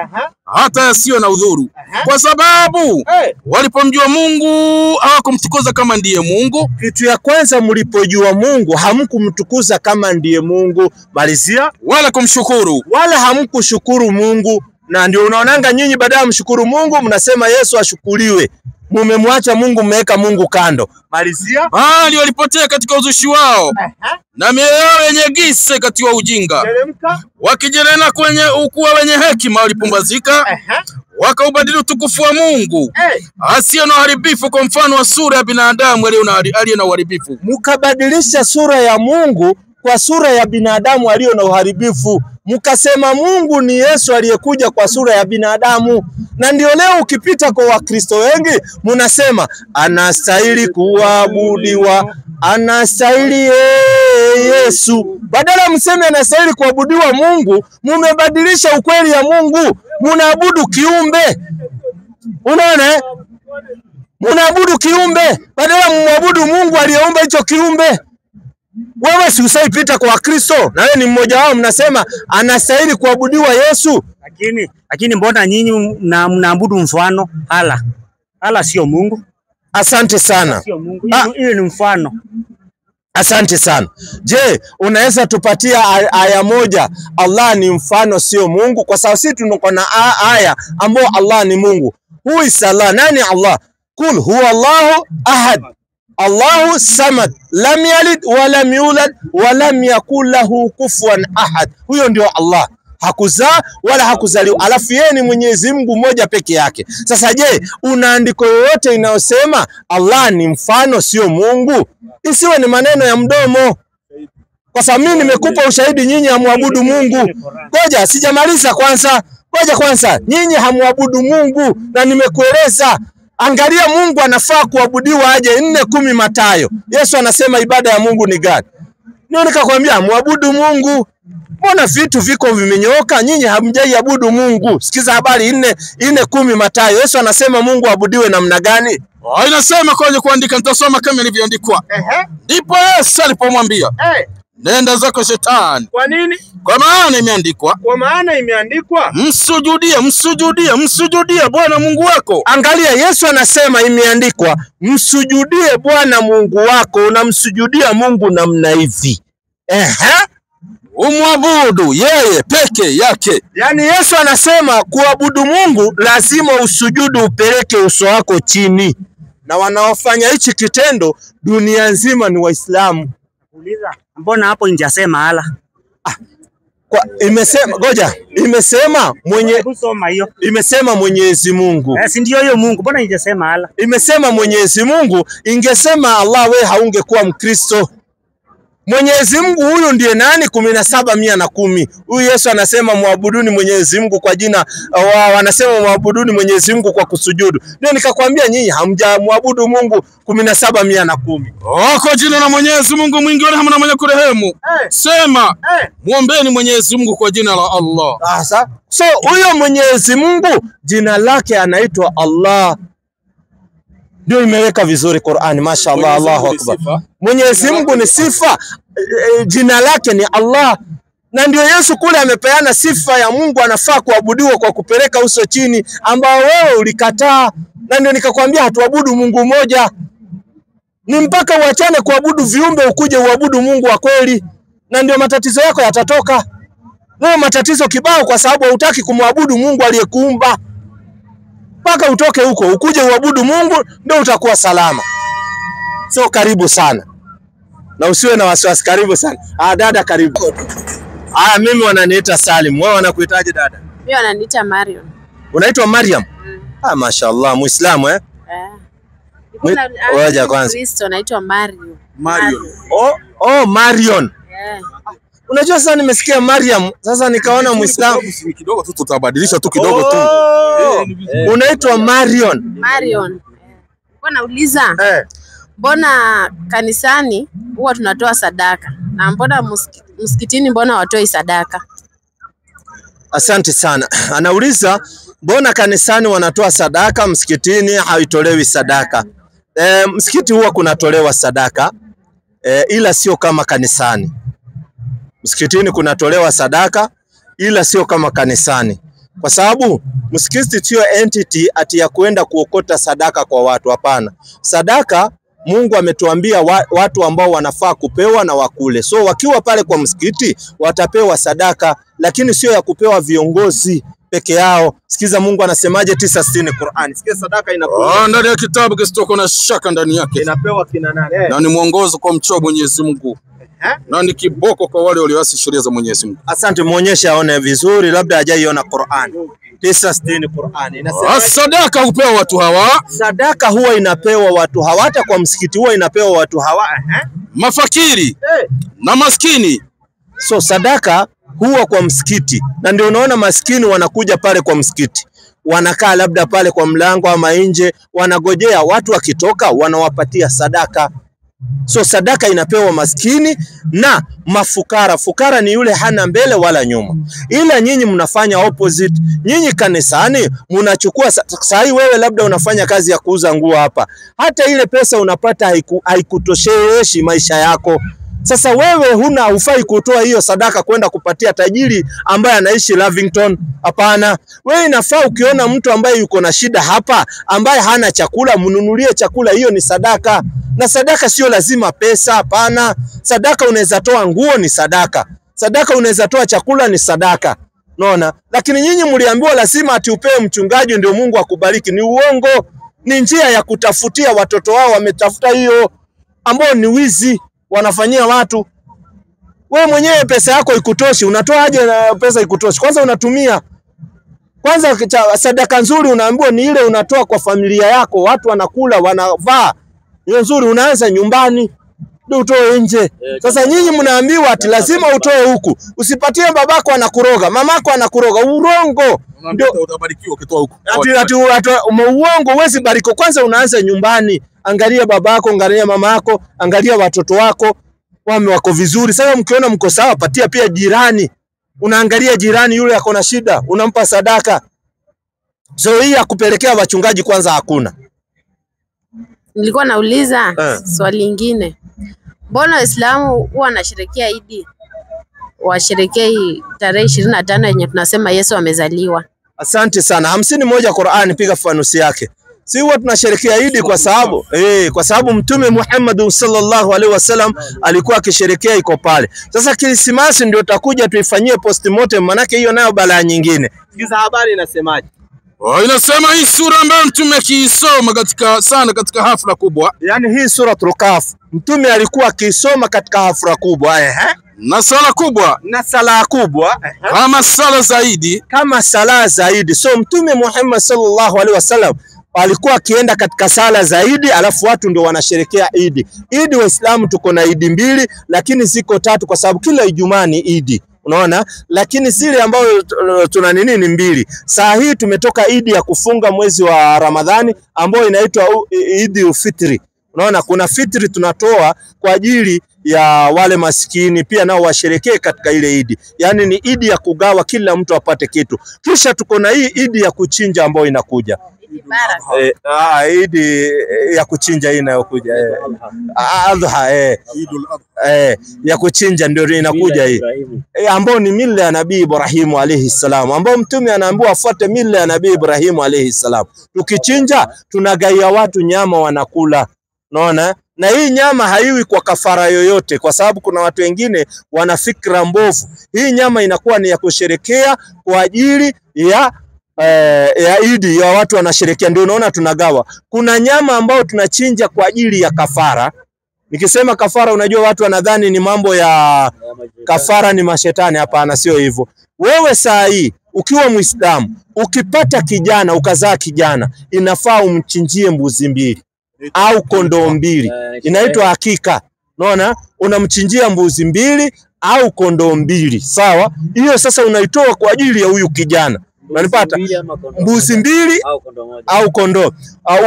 Hata yasiyo na udhuru. Kwa sababu walipomjua Mungu hawakumtukuza kama ndiye Mungu. Kitu ya kwanza, mlipojua Mungu hamkumtukuza kama ndiye Mungu. Malizia. Wala kumshukuru. Wala hamkushukuru Mungu. Na ndio unaonanga nyinyi baada ya mshukuru Mungu mnasema Yesu ashukuriwe. Mumemwacha Mungu, mmeweka Mungu kando. Malizia. Bali walipotea katika uzushi wao. Na mioyo yao yenye gise katika ujinga. Wakijirena kwenye ukuwa wenye hekima walipumbazika. Wakaubadili utukufu wa Mungu asiye na uharibifu kwa mfano wa sura ya binadamu aliye na uharibifu. Mukabadilisha sura ya Mungu kwa sura ya binadamu aliyo na uharibifu. Mukasema Mungu ni Yesu aliyekuja kwa sura ya binadamu. Na ndio leo ukipita kwa Wakristo wengi munasema anastahili kuabudiwa, anastahili Yesu. Badala mseme anastahili kuabudiwa Mungu, mumebadilisha ukweli ya Mungu. Munaabudu kiumbe. Unaona? Munaabudu kiumbe badala muabudu Mungu aliyeumba hicho kiumbe. Wewe si usaipita kwa Kristo na wewe ni mmoja wao, mnasema anastahili kuabudiwa Yesu. Lakini mbona nyinyi mnaabudu mfano? Allah sio Mungu. Asante sana. Sio Mungu. Ile ni mfano. Asante sana. Je, unaweza tupatia aya moja Allah ni mfano sio Mungu? Kwa sababu sisi tunakuwa na aya ambayo Allah ni Mungu. Who is Allah? Nani Allah? Kul huwa Allahu ahad. Allahu samad, lam yalid wa lam yulad wa lam yakul lahu kufuwan ahad. Huyo ndio Allah. Hakuzaa wala hakuzaliwa. Alafu yeye ni Mwenyezi Mungu mmoja peke yake. Sasa je, una andiko yoyote inayosema Allah ni mfano sio Mungu? Isiwe ni maneno ya mdomo. Kwa sababu mimi nimekupa ushahidi nyinyi hamuabudu Mungu. Ngoja sijamaliza kwanza. Ngoja kwanza. Nyinyi hamuabudu Mungu na nimekueleza. Angalia Mungu anafaa kuabudiwa aje 4:10 Mathayo. Yesu anasema ibada ya Mungu ni gani? Ndio nikakwambia muabudu Mungu. Mbona vitu viko vimenyooka? Nyinyi hamjaiabudu Mungu. Sikiza habari 4:10 Mathayo. Yesu anasema Mungu abudiwe namna gani? Inasema kwenye kuandika, nitasoma kama ilivyoandikwa. Ndipo Yesu alipomwambia, nenda zako shetani. Kwa nini? Kwa maana imeandikwa. Kwa maana imeandikwa. Msujudie Bwana Mungu wako. Angalia, Yesu anasema imeandikwa, msujudie Bwana Mungu wako. Unamsujudia Mungu namna hivi. Umwabudu yeye peke yake. Yaani Yesu anasema kuabudu Mungu lazima usujudu, upeleke uso wako chini. Na wanaofanya hichi kitendo dunia nzima ni Waislamu. Uliza, mbona hapo nje asema Allah? Imesema ngoja, imesema imesema Mwenyezi Mungu. Si ndio hiyo Mungu? Mbona ingesema Allah? Imesema Mwenyezi Mungu, ingesema Allah wewe haungekuwa Mkristo. Mwenyezi Mungu huyu ndiye nani? 17:110. Huyu Yesu anasema muabuduni Mwenyezi Mungu kwa jina, wanasema muabuduni Mwenyezi Mungu kwa kusujudu. Ndio nikakwambia nyinyi hamjamwabudu Mungu 17:110. Kwa jina la Mwenyezi Mungu mwingi wa rehema na mwenye kurehemu. Sema muombeeni Mwenyezi Mungu kwa jina la Allah. Sasa so huyo Mwenyezi Mungu jina lake anaitwa Allah. Ndio imeweka vizuri Qur'ani, mashaallah, Allahu akbar. Mwenyezi Mungu ni sifa, jina lake ni Allah. Na ndio Yesu kule amepeana sifa ya Mungu anafaa kuabudiwa kwa kupeleka uso chini, ambao wewe ulikataa. Na ndio nikakwambia hatuabudu Mungu mmoja. Ni mpaka uachane kuabudu viumbe ukuje uabudu Mungu wa kweli. Na ndio matatizo yako yatatoka. Leo matatizo kibao kwa sababu hutaki kumwabudu Mungu aliyekuumba. Mpaka utoke huko ukuje uabudu Mungu ndio utakuwa salama. So karibu sana. Na usiwe na wasiwasi, karibu sana. Dada karibu. Mimi wananiita Salim. Wewe wanakuitaje dada? Mimi wananiita Mariam. Unaitwa Mariam? Mashaallah, Muislamu Ngoja kwanza. Kristo naitwa Mariam. Marion. Unajua sasa nimesikia Mariam, sasa nikaona Muislamu. Kidogo tu tutabadilisha tu kidogo tu. Unaitwa Marion. Marion. Mbona uliza? Mbona kanisani huwa tunatoa sadaka? Na mbona msikitini mbona watoi sadaka? Asante sana. Anauliza mbona kanisani wanatoa sadaka, msikitini haitolewi sadaka. Msikiti huwa kunatolewa sadaka ila sio kama kanisani. Msikitini kunatolewa sadaka ila sio kama kanisani, kwa sababu msikiti sio entity ati ya kuenda kuokota sadaka kwa watu. Hapana, sadaka Mungu ametuambia watu ambao wanafaa kupewa na wakule. So wakiwa pale kwa msikiti watapewa sadaka, lakini sio ya kupewa viongozi peke yao. Sikiza Mungu anasemaje 9:60 Qur'an. Sikia sadaka inapewa ndani ya kitabu kisitoko na shaka ndani yake. Inapewa kina nani? Na ni mwongozo kwa mcha Mwenyezi Mungu. Na ni kiboko kwa wale walioasi sheria za Mwenyezi Mungu. Asante, muonyeshe aone vizuri, labda hajaiona Qur'an. 9:60 Qur'an inasema sadaka hupewa watu hawa. Sadaka huwa inapewa watu hawa, hata kwa msikiti huwa inapewa watu hawa. Mafakiri na maskini. So sadaka huwa kwa msikiti, na ndio unaona maskini wanakuja pale kwa msikiti, wanakaa labda pale kwa mlango ama nje, wanagojea watu wakitoka wanawapatia sadaka. So sadaka inapewa maskini na mafukara. Fukara ni yule hana mbele wala nyuma, ila nyinyi mnafanya opposite. Nyinyi kanisani mnachukua, sahi wewe labda unafanya kazi ya kuuza nguo hapa, hata ile pesa unapata haikutoshereshi maisha yako. Sasa wewe hufai kutoa hiyo sadaka kwenda kupatia tajiri ambaye anaishi Lavington. Hapana, wewe inafaa ukiona mtu ambaye yuko na shida hapa, ambaye hana chakula, mnunulie chakula. Hiyo ni sadaka. Na sadaka sio lazima pesa, hapana. Sadaka unaweza toa nguo, ni sadaka. Sadaka unaweza toa chakula, ni sadaka. Unaona? Lakini nyinyi mliambiwa lazima ati upewe mchungaji ndio Mungu akubariki. Ni uongo. Ni njia ya kutafutia watoto wao, wametafuta hiyo, ambao ni wizi wanafanyia watu. Wewe mwenyewe pesa yako ikutoshi, unatoa aje na pesa ikutoshi? Kwanza unatumia. Kwanza sadaka nzuri unaambiwa ni ile unatoa kwa familia yako, watu wanakula, wanavaa. Hiyo nzuri unaanza nyumbani, ndio utoe nje. Sasa nyinyi mnaambiwa ati lazima utoe huku. Usipatie babako anakuroga, mamako anakuroga. Urongo. Ndio utabarikiwa ukitoa huku. Ati uongo, huwezi bariko. Kwanza unaanza nyumbani. Angalia babako, angalia mamako, angalia watoto wako, wako vizuri. Sasa mkiona mko sawa, patia pia jirani. Unaangalia jirani yule ako na shida, unampa sadaka. So hii ya kupelekea wachungaji kwanza hakuna. Nilikuwa nauliza swali lingine. Mbona Waislamu huwa wanasherehekea Idi? Washerehekei tarehe 25 yenye tunasema Yesu amezaliwa. Asante sana. 51 Qur'an, piga fanusi yake. Si huwa tunasherehekea Idi kwa sababu Mtume Muhammad sallallahu alaihi wasallam alikuwa akisherehekea, iko pale. Sasa Krismasi ndio takuja tuifanyie postmortem, manake hiyo nayo balaa nyingine. Sikiza habari inasemaje? Inasema hii sura ambayo Mtume akiisoma katika hafla kubwa. Yani hii suratul Kahf Mtume alikuwa akisoma katika hafla kubwa. Na sala kubwa. Kama sala zaidi. So Mtume Muhammad sallallahu alaihi wasallam alikuwa akienda katika sala zaidi, alafu watu ndio wanasherehekea Idi. Idi Waislamu tuko na Idi mbili, lakini ziko tatu kwa sababu kila Ijumaa ni Idi. Unaona? Lakini zile ambayo tuna ni mbili. Saa hii tumetoka Idi ya kufunga mwezi wa Ramadhani ambayo inaitwa Idi Fitri. Unaona, kuna fitri tunatoa kwa ajili ya wale maskini pia nao washerekee katika ile Idi. Yani ni Idi ya kugawa, kila mtu apate kitu. Kisha tuko na hii Idi ya kuchinja ambayo inakuja. Idi ya kuchinja hii inayokuja. Adha ya kuchinja ndio inakuja hii. Ambao ni mila ya Nabii Ibrahim alayhi salam. Ambao Mtume anaambiwa afuate mila ya Nabii Ibrahim alayhi salam. Tukichinja tunagaia watu nyama wanakula. Unaona? Na hii nyama haiwi kwa kafara yoyote, kwa sababu kuna watu wengine wana fikra mbovu. Hii nyama inakuwa ni ya kusherekea kwa ajili ya Idi ya watu wanasherekea, ndio unaona tunagawa. Kuna nyama ambao tunachinja kwa ajili ya kafara. Nikisema kafara, unajua watu wanadhani ni mambo ya kafara ni mashetani. Hapana, sio hivyo. Wewe saa hii ukiwa Muislamu, ukipata kijana, ukazaa kijana, inafaa umchinjie mbuzi mbili au kondoo mbili. Inaitwa hakika. Unaona? Unamchinjia mbuzi mbili au kondoo mbili. Sawa? Hiyo sasa unaitoa kwa ajili ya huyu kijana. Unanipata? Mbuzi mbili au kondoo.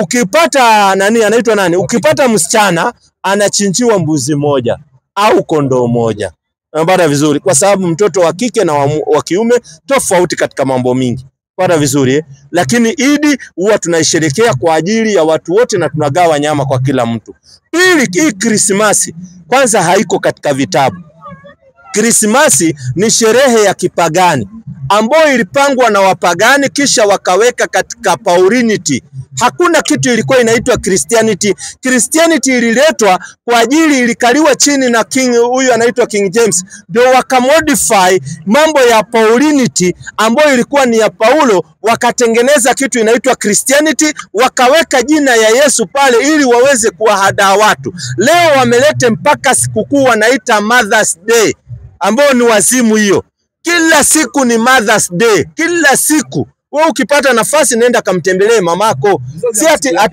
Ukipata anaitwa nani? Ukipata msichana anachinjiwa mbuzi moja au kondoo moja. Unapata vizuri, kwa sababu mtoto wa kike na wa kiume tofauti katika mambo mingi. Pata vizuri lakini Idi huwa tunaisherekea kwa ajili ya watu wote na tunagawa nyama kwa kila mtu. Pili, hii Krismasi kwanza haiko katika vitabu. Krismasi ni sherehe ya kipagani ambayo ilipangwa na wapagani kisha wakaweka katika Paulinity. Hakuna kitu ilikuwa inaitwa Christianity. Christianity ililetwa kwa ajili ilikaliwa chini na king huyu anaitwa King James. Ndio wakamodify mambo ya Paulinity ambayo ilikuwa ni ya Paulo, wakatengeneza kitu inaitwa Christianity, wakaweka jina ya Yesu pale ili waweze kuwahadaa watu. Leo wamelete mpaka sikukuu wanaita Mother's Day ambao ni wazimu hiyo. Kila siku ni Mother's Day, kila siku. Wewe ukipata nafasi nenda kamtembelee mamako. Si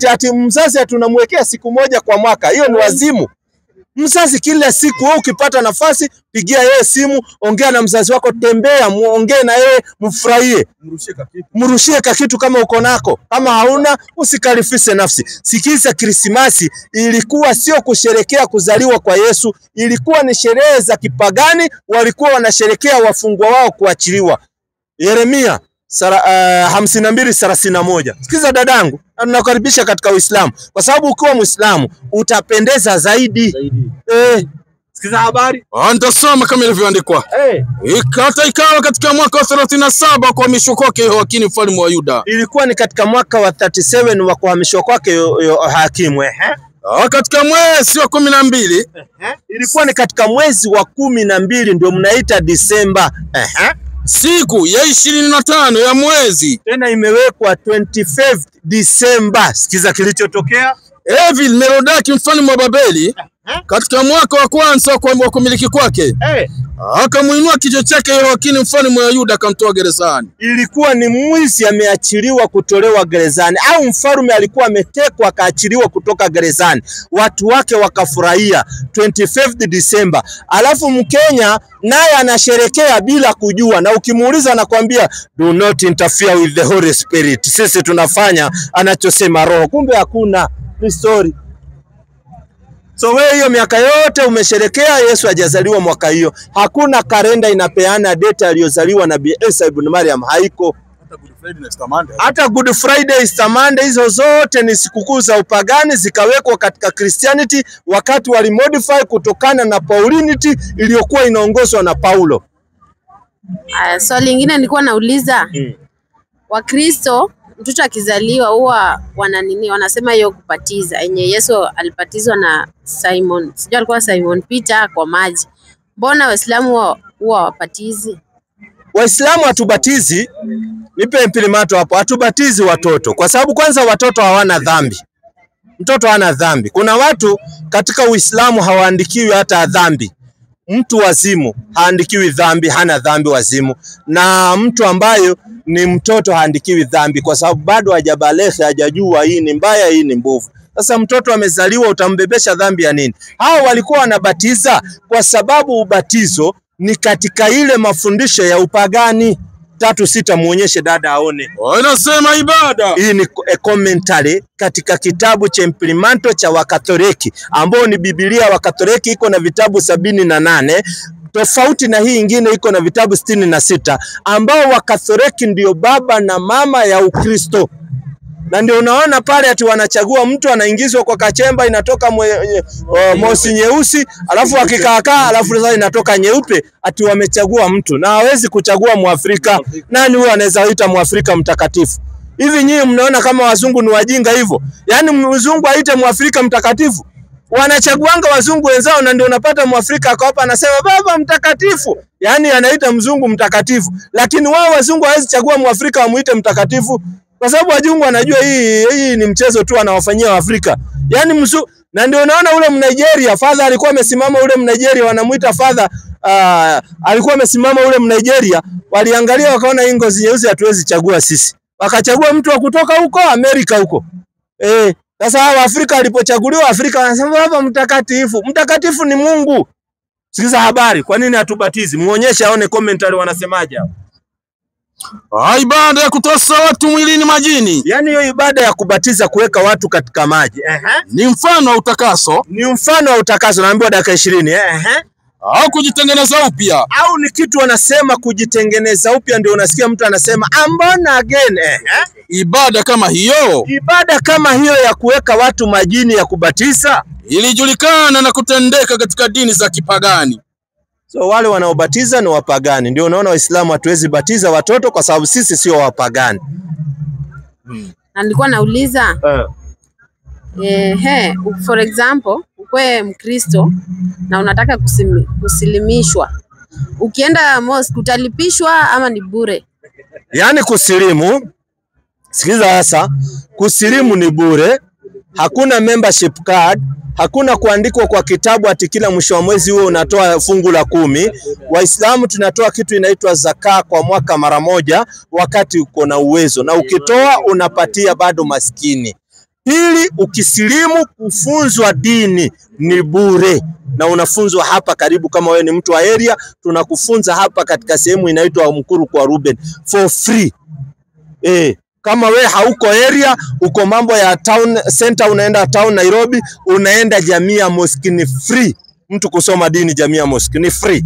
ati mzazi tunamwekea siku moja kwa mwaka. Hiyo ni wazimu. Mzazi kila siku, wewe ukipata nafasi pigia yeye simu, ongea na mzazi wako, tembea, muongee na yeye, mfurahie. Mrushie kitu kama uko nako. Kama hauna usikalifishe nafsi. Sikiza, Krismasi ilikuwa sio kusherekea kuzaliwa kwa Yesu, ilikuwa ni sherehe za kipagani, walikuwa wanasherekea wafungwa wao kuachiliwa. Yeremia 52:31. Sikiza dadangu, nakukaribisha katika Uislamu kwa sababu ukiwa Muislamu utapendeza zaidi. Sikiza habari. Nitasoma kama ilivyoandikwa. Hata ikawa katika mwaka wa 37 kuhamishwa kwake Yehoyakini mfalme wa Yuda. Ilikuwa ni katika mwaka wa 37 wa kuhamishwa kwake Yehoyakimu. Katika mwezi wa 12. Ilikuwa ni katika mwezi wa 12 ndio mnaita Disemba. Siku ya 25 ya mwezi. Tena imewekwa 25th December. Sikiza kilichotokea. Evil Merodaki mfalme wa Babeli katika mwaka wa kwanza wa kumiliki kwake akamuinua kichwa chake Yehoyakini mfalme wa Yuda akamtoa gerezani. Ilikuwa ni mwizi ameachiliwa kutolewa gerezani, au mfalme alikuwa ametekwa akaachiliwa kutoka gerezani. Watu wake wakafurahia 25th December. Alafu Mkenya naye anasherekea bila kujua, na ukimuuliza anakuambia do not interfere with the Holy Spirit. Sisi tunafanya anachosema Roho. Kumbe hakuna story. So wewe hiyo miaka yote umesherekea Yesu hajazaliwa mwaka hiyo. Hakuna kalenda inapeana date aliyozaliwa Nabii Isa ibn Maryam, haiko. Hata Good Friday, Easter Monday, hizo zote ni sikukuu za upagani zikawekwa katika Christianity wakati walimodify kutokana na Paulinity iliyokuwa inaongozwa na Paulo. Swali lingine nilikuwa nauliza. Wakristo mtoto akizaliwa huwa wanasema hiyo kupatiza yenye Yesu alipatizwa na Simon. Sijui alikuwa Simon Peter kwa maji. Mbona Waislamu huwa wapatizi? Waislamu hatubatizi, nipe impilimato hapo, hatubatizi watoto kwa sababu kwanza watoto hawana dhambi. Mtoto hana dhambi. Kuna watu katika Uislamu hawaandikiwi hata dhambi. Mtu wazimu haandikiwi dhambi, hana dhambi wazimu. Na mtu ambayo ni mtoto haandikiwi dhambi kwa sababu bado hajabalesha, hajajua hii ni mbaya, hii ni mbovu. Sasa mtoto amezaliwa utambebesha dhambi ya nini? Hao walikuwa wanabatiza kwa sababu ubatizo ni katika ile mafundisho ya upagani. 3:6 muonyeshe dada aone. Inasema ibada. Hii ni commentary katika kitabu cha Imprimanto cha Wakatoliki ambao ni Biblia. Wakatoliki iko na vitabu 78 tofauti na hii ingine iko na vitabu 66 ambao Wakatoliki ndio baba na mama ya Ukristo. Na ndio unaona pale ati wanachagua mtu anaingizwa kwa kachemba inatoka mosi nyeusi, alafu akikaakaa alafu sasa inatoka nyeupe, ati wamechagua mtu. Na hawezi kuchagua Muafrika. Nani huyo anaweza kuita Muafrika mtakatifu? Hivi nyinyi mnaona kama wazungu ni wajinga hivyo? Yaani mzungu aite Muafrika mtakatifu? Wanachaguanga wazungu wenzao, na ndio unapata Muafrika ako hapa anasema baba mtakatifu. Yaani anaita mzungu mtakatifu. Lakini wao wazungu hawezi chagua Muafrika wamuite mtakatifu. Kwa sababu wajungu wanajua hii ni mchezo tu anawafanyia Afrika. Yaani na ndio unaona ule Mnigeria, father alikuwa amesimama, ule Mnigeria wanamuita father, alikuwa amesimama ule Mnigeria, waliangalia wakaona hii ngozi nyeusi hatuwezi chagua sisi. Wakachagua mtu wa kutoka huko Amerika huko. Sasa hao Afrika walipochaguliwa, Afrika wanasema baba mtakatifu. Mtakatifu ni Mungu. Sikiza habari, kwa nini hatubatizi? Muonyeshe aone commentary wanasemaje hapo. Ibada ya kutosa watu mwilini majini. Yaani hiyo ibada ya kubatiza kuweka watu katika maji. Ni mfano wa utakaso. Ni mfano wa utakaso, naambiwa dakika 20. au kujitengeneza upya, au ni kitu wanasema kujitengeneza upya, ndio unasikia mtu anasema I'm born again. Ibada kama hiyo, ibada kama hiyo ya kuweka watu majini ya kubatiza ilijulikana na kutendeka katika dini za kipagani. So wale wanaobatiza ni wapagani. Ndio unaona Waislamu hatuwezi batiza watoto kwa sababu sisi sio wapagani. Na nilikuwa nauliza for example, ukwe Mkristo na unataka kusilimishwa, ukienda mosque utalipishwa ama ni bure? Yaani kusilimu, sikiza sasa, kusilimu ni bure, hakuna membership card, hakuna kuandikwa kwa kitabu ati kila mwisho wa mwezi huo unatoa fungu la 10. Waislamu tunatoa kitu inaitwa zaka kwa mwaka mara moja wakati uko na uwezo, na ukitoa unapatia bado maskini. Pili, ukisilimu kufunzwa dini ni bure, na unafunzwa hapa karibu. Kama wewe ni mtu wa area, tunakufunza hapa katika sehemu inaitwa Mkuru kwa Ruben for free. Kama we hauko area, uko mambo ya town center, unaenda town Nairobi, unaenda Jamia Mosque, ni free. Mtu kusoma dini Jamia Mosque ni free.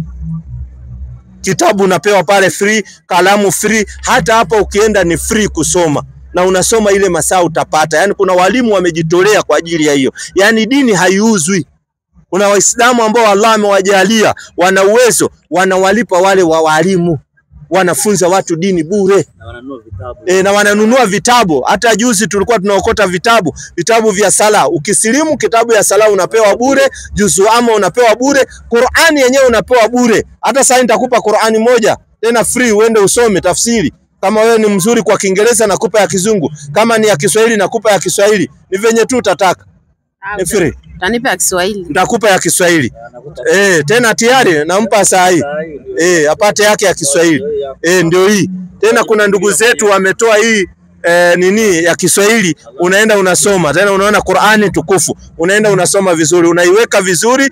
Kitabu unapewa pale free, kalamu free, hata hapa ukienda ni free kusoma. Na unasoma ile masaa utapata. Yani kuna walimu wamejitolea kwa ajili ya hiyo. Yani dini haiuzwi. Kuna Waislamu ambao Allah amewajalia wana uwezo, wanawalipa wale wa walimu, wanafunza watu dini bure. Na wananunua vitabu. Na wananunua vitabu. Hata juzi tulikuwa tunaokota vitabu vya sala. Ukisilimu kitabu ya sala unapewa bure, juzu ama unapewa bure, Qur'ani yenyewe unapewa bure. Hata sasa nitakupa Qur'ani moja tena free uende usome tafsiri. Kama wewe ni mzuri kwa Kiingereza nakupa ya Kizungu, kama ni ya Kiswahili nakupa ya Kiswahili. Ni venye tu utataka. Ni free. Utanipa ya Kiswahili. Nitakupa ya Kiswahili. Tena tayari nampa saa hii. Apate yake ya Kiswahili. Ndio hii. Tena kuna ndugu zetu wametoa hii nini ya Kiswahili, unaenda unasoma. Tena unaona Qur'ani tukufu. Unaenda unasoma vizuri, unaiweka vizuri,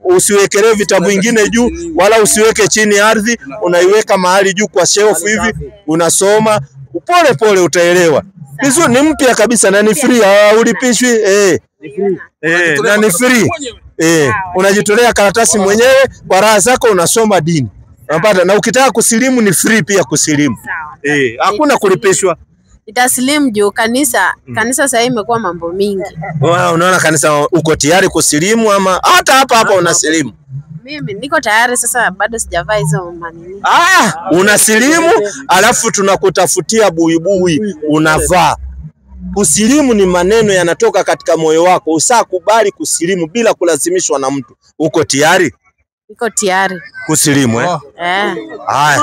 usiwekelee vitabu vingine juu wala usiweke chini ardhi, unaiweka mahali juu kwa shelf hivi, unasoma pole pole, utaelewa. Hizo ni mpya kabisa na ni free, ulipishwi. Na ni free. Unajitolea karatasi mwenyewe kwa raha zako, unasoma dini. Unapata, na ukitaka kusilimu ni free pia kusilimu. Hakuna kulipishwa. Nitasilimu juu kanisa sasa imekuwa mambo mingi. Unaona kanisa, uko tayari kusilimu ama hata hapa unasilimu? Mimi niko tayari, sasa bado sijavaa hizo manini. Unasilimu alafu tunakutafutia buibui unavaa. Kusilimu ni maneno yanatoka katika moyo wako. Usakubali kusilimu bila kulazimishwa na mtu. Uko tayari? Niko tayari kusilimu. Haya.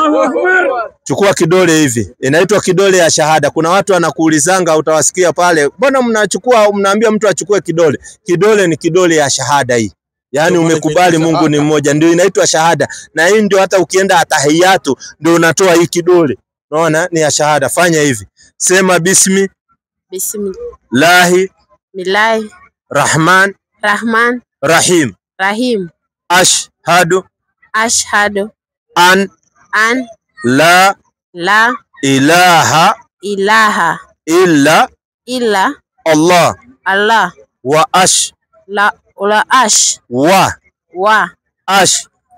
Chukua kidole hivi. Inaitwa kidole ya shahada. Kuna watu wanakuulizanga, utawasikia pale, mbona mnaambia mtu achukue kidole? Kidole ni kidole ya shahada hii. Yani umekubali Mungu ni mmoja, ndio inaitwa shahada. Na hii ndio hata ukienda atahiyatu ndio unatoa hii kidole. Unaona ni ya shahada. Fanya hivi. Sema Bismillahi Rahman Rahim Ashhadu an la ilaha illa Allah wa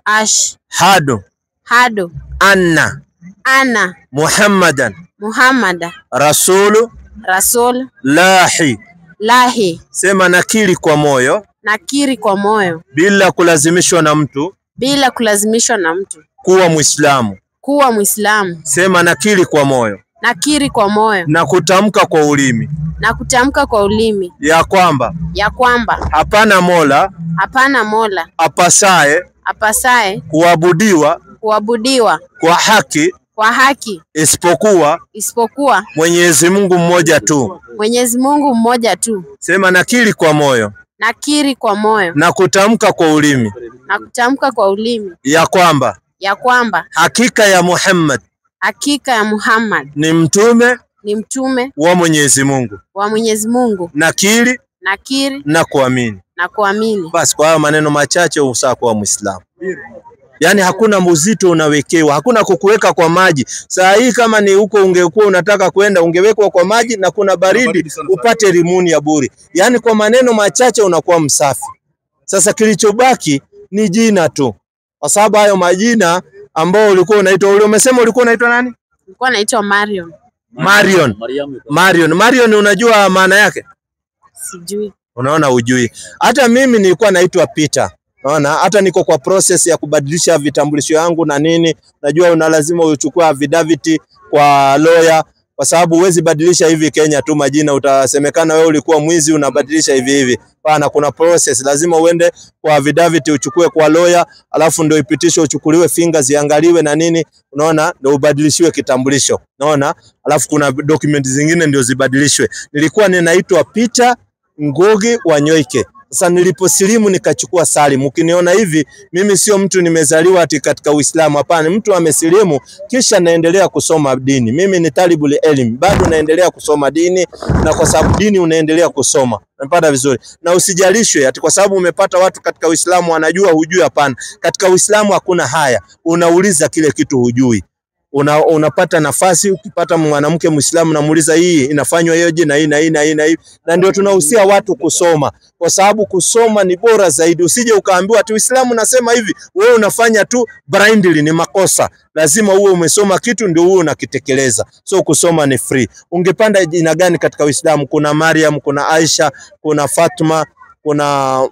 ashhadu anna Muhammadan Rasulullahi. Sema nakiri kwa moyo bila kulazimishwa na mtu kuwa Muislamu. Sema nakiri kwa moyo na kutamka kwa ulimi ya kwamba hapana mola apasaye kuabudiwa kwa haki isipokuwa Mwenyezi Mungu mmoja tu. Sema nakiri kwa moyo na kutamka kwa ulimi ya kwamba hakika ya Muhammad ni mtume wa Mwenyezi Mungu. Nakiri na kuamini. Basi kwa hayo maneno machache usakuwa Muislamu. Yani hakuna muzito unawekewa, hakuna kukuweka kwa maji. Saa hii kama ni huko ungekuwa unataka kwenda, ungewekwa kwa maji na kuna baridi upate limuni ya bure. Yani kwa maneno machache unakuwa msafi. Sasa kilichobaki ni jina tu, kwa sababu hayo majina ambao ulikuwa unaitwa, umesema ulikuwa unaitwa nani? Nilikuwa naitwa Marion. Marion, unajua maana yake? Sijui. Unaona ujui. Hata mimi nilikuwa naitwa Peter. Unaona, hata niko kwa process ya kubadilisha vitambulisho yangu na nini. Najua lazima uchukue affidavit kwa lawyer, kwa sababu huwezi badilisha hivi Kenya tu majina, utasemekana wewe ulikuwa mwizi unabadilisha hivi hivi. Pana kuna process, lazima uende kwa affidavit uchukue kwa lawyer, alafu ndio ipitishwe, uchukuliwe fingers ziangaliwe na nini, unaona, ndio ubadilishiwe kitambulisho. Unaona? Alafu kuna document zingine ndio zibadilishwe. Nilikuwa ninaitwa Peter Ngugi wa Nyoike. Sasa niliposilimu nikachukua Salim. Ukiniona hivi, mimi sio mtu nimezaliwa ati katika Uislamu, hapana. Mtu amesilimu kisha naendelea kusoma dini. Mimi ni talibul elimu, bado naendelea kusoma dini, na kwa sababu dini unaendelea kusoma. Unapata vizuri. Na usijalishwe ati kwa sababu umepata watu katika Uislamu wanajua hujui, hapana. Katika Uislamu hakuna haya. Unauliza kile kitu hujui. Unapata nafasi, ukipata mwanamke Muislamu namuuliza hii inafanywa hiyoje na hii na hii na hii na hii. Na ndio tunahusia watu kusoma, kwa sababu kusoma ni bora zaidi. Usije ukaambiwa ati Uislamu nasema hivi, wewe unafanya tu blindly, ni makosa. Lazima uwe umesoma kitu ndio uwe unakitekeleza. So kusoma ni free. Ungepanda jina gani katika Uislamu? Kuna Maryam, kuna Aisha, kuna Fatma, kuna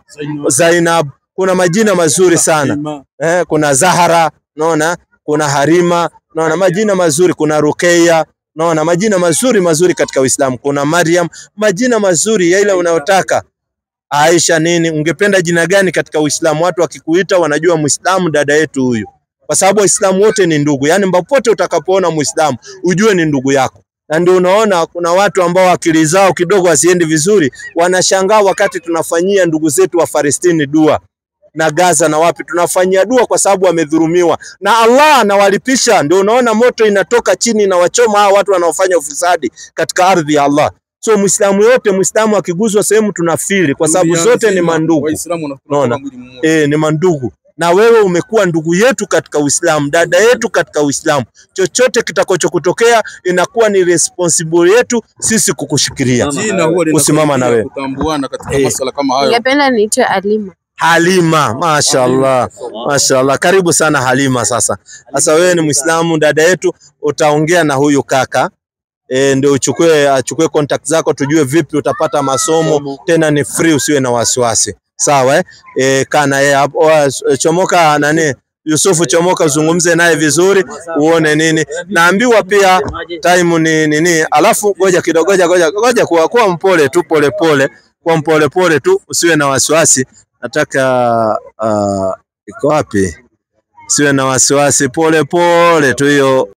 Zainab, kuna majina mazuri sana. Kuna Zahara, unaona, kuna Harima, naona majina mazuri, kuna Rukeya, naona majina mazuri katika Uislamu. Kuna Maryam, majina mazuri ya ile unayotaka. Aisha nini, ungependa jina gani katika Uislamu? Watu wakikuita wanajua Muislamu dada yetu huyu. Kwa sababu Waislamu wote ni ndugu. Yaani mbapote utakapoona Muislamu ujue ni ndugu yako. Na ndio unaona kuna watu ambao akili zao kidogo wasiendi vizuri, wanashangaa wakati tunafanyia ndugu zetu wa Palestina dua na Gaza na wapi, tunafanyia dua kwa sababu wamedhulumiwa na Allah anawalipisha. Ndio unaona moto inatoka chini na wachoma hao watu wanaofanya ufisadi katika ardhi ya Allah. So Muislamu yote, Muislamu akiguzwa sehemu tunafili, kwa sababu zote ni mandugu. Waislamu ni mandugu. Na wewe umekuwa ndugu yetu katika Uislamu, dada yetu katika Uislamu. Chochote kitakachokutokea inakuwa ni responsible yetu sisi kukushikilia, kusimama na wewe, kutambuana katika masuala kama hayo. Ningependa niitwe Halima. Halima, mashaallah. Mashaallah. Karibu sana Halima. Sasa wewe ni Muislamu dada yetu, utaongea na huyu kaka ndio achukue contact zako, tujue vipi utapata masomo. Tena ni free, usiwe na wasiwasi. Sawa kana yeye hapo Chomoka nani Yusufu Chomoka, uzungumze naye vizuri uone nini. Naambiwa pia time ni nini. Alafu ngoja kidogo, ngoja kuwa mpole tu, kwa mpole tu, usiwe na wasiwasi. Nataka iko wapi? Usiwe na wasiwasi, pole tu hiyo.